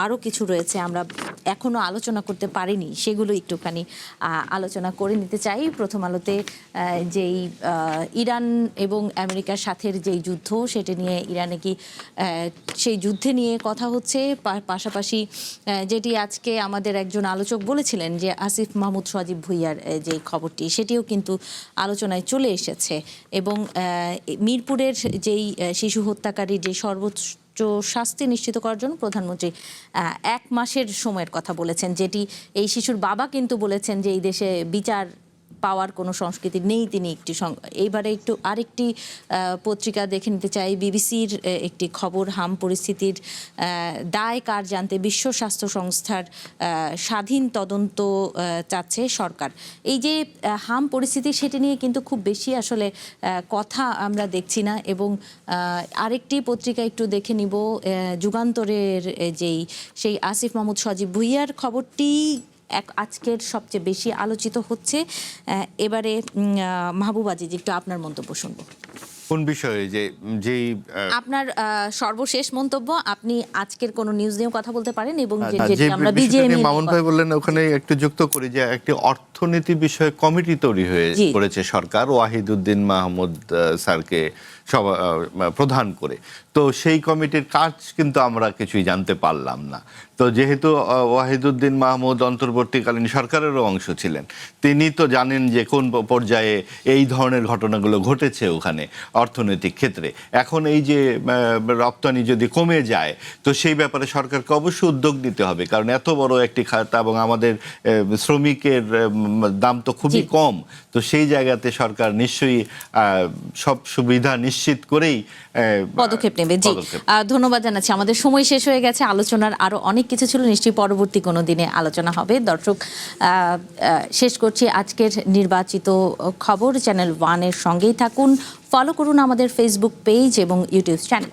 আরও কিছু রয়েছে আমরা এখনও আলোচনা করতে পারিনি, সেগুলো একটুখানি আলোচনা করে নিতে চাই। প্রথম আলোতে যেই ইরান এবং আমেরিকার সাথে যেই যুদ্ধ, সেটা নিয়ে ইরানে কি সেই যুদ্ধে নিয়ে কথা হচ্ছে, পাশাপাশি যেটি আজকে আমাদের একজন আলোচক বলেছিলেন যে আসিফ মাহমুদ সজীব ভুইয়ার যে খবরটি, সেটিও কিন্তু আলোচনায় চলে এসেছে। এবং মিরপুরের যেই শিশু হত্যাকারীর যে সর্বোচ্চ শাস্তি নিশ্চিত করার জন্য প্রধানমন্ত্রী 1 মাসের সময়ের কথা বলেছেন, যেটি এই শিশুর বাবা কিন্তু বলেছেন যে এই দেশে বিচার পাওয়ার কোনো সংস্কৃতি নেই তিনি এইবারে একটু আরেকটি পত্রিকা দেখে নিতে চাই। বিবিসির একটি খবর, হাম পরিস্থিতির দায় কার জানতে বিশ্ব স্বাস্থ্য সংস্থার স্বাধীন তদন্ত চাচ্ছে সরকার। এই যে হাম পরিস্থিতি, সেটি নিয়ে কিন্তু খুব বেশি আসলে কথা আমরা দেখছি না। এবং আরেকটি পত্রিকা একটু দেখে নিব, যুগান্তরের সেই আসিফ মাহমুদ সজীব ভুঁইয়ার খবরটি আজকের সবচেয়ে বেশি আলোচিত হচ্ছে। এবারে মাহবুব আজিজ, একটু আপনার মন্তব্য শুনবো। কোন বিষয়ে? যেই আপনার সর্বশেষ মন্তব্য, আপনি আজকের কোন নিউজ নিয়েও কথা বলতে পারেন এবং যে যেটি আমরা বিষয়টা বিজেএম নিয়ে মামুন ভাই বললেন, ওখানে একটু যুক্ত করি যে একটি অর্থনীতি বিষয়ে কমিটি তৈরি করেছে সরকার ওয়াহিদুদ্দিন মাহমুদ স্যারকে প্রধান করে। তো সেই কমিটির কাজ কিন্তু আমরা কিছুই জানতে পারলাম না। তো যেহেতু ওয়াহিদুদ্দিন মাহমুদ অন্তর্বর্তীকালীন সরকারেরও অংশ ছিলেন, তিনি তো জানেন যে কোন পর্যায়ে এই ধরনের ঘটনাগুলো ঘটেছে ওখানে অর্থনৈতিক ক্ষেত্রে। এখন এই যে রপ্তানি যদি কমে যায়, তো সেই ব্যাপারে সরকারকে অবশ্যই উদ্যোগ নিতে হবে, কারণ এত বড় একটি খাত এবং আমাদের শ্রমিকের দাম তো খুবই কম। তো সেই জায়গাতে সরকার নিশ্চয়ই সব সুবিধা নিশ্চিত করেই পদক্ষেপ নেবে। জি, ধন্যবাদ জানাচ্ছি। আমাদের সময় শেষ হয়ে গেছে, আলোচনার আরো অনেক কিছু ছিল, নিশ্চয়ই পরবর্তী কোনো দিনে আলোচনা হবে। দর্শক, শেষ করছি আজকের নির্বাচিত খবর। চ্যানেল 1-এর সঙ্গেই থাকুন, ফলো করুন আমাদের ফেসবুক পেজ এবং ইউটিউব চ্যানেল।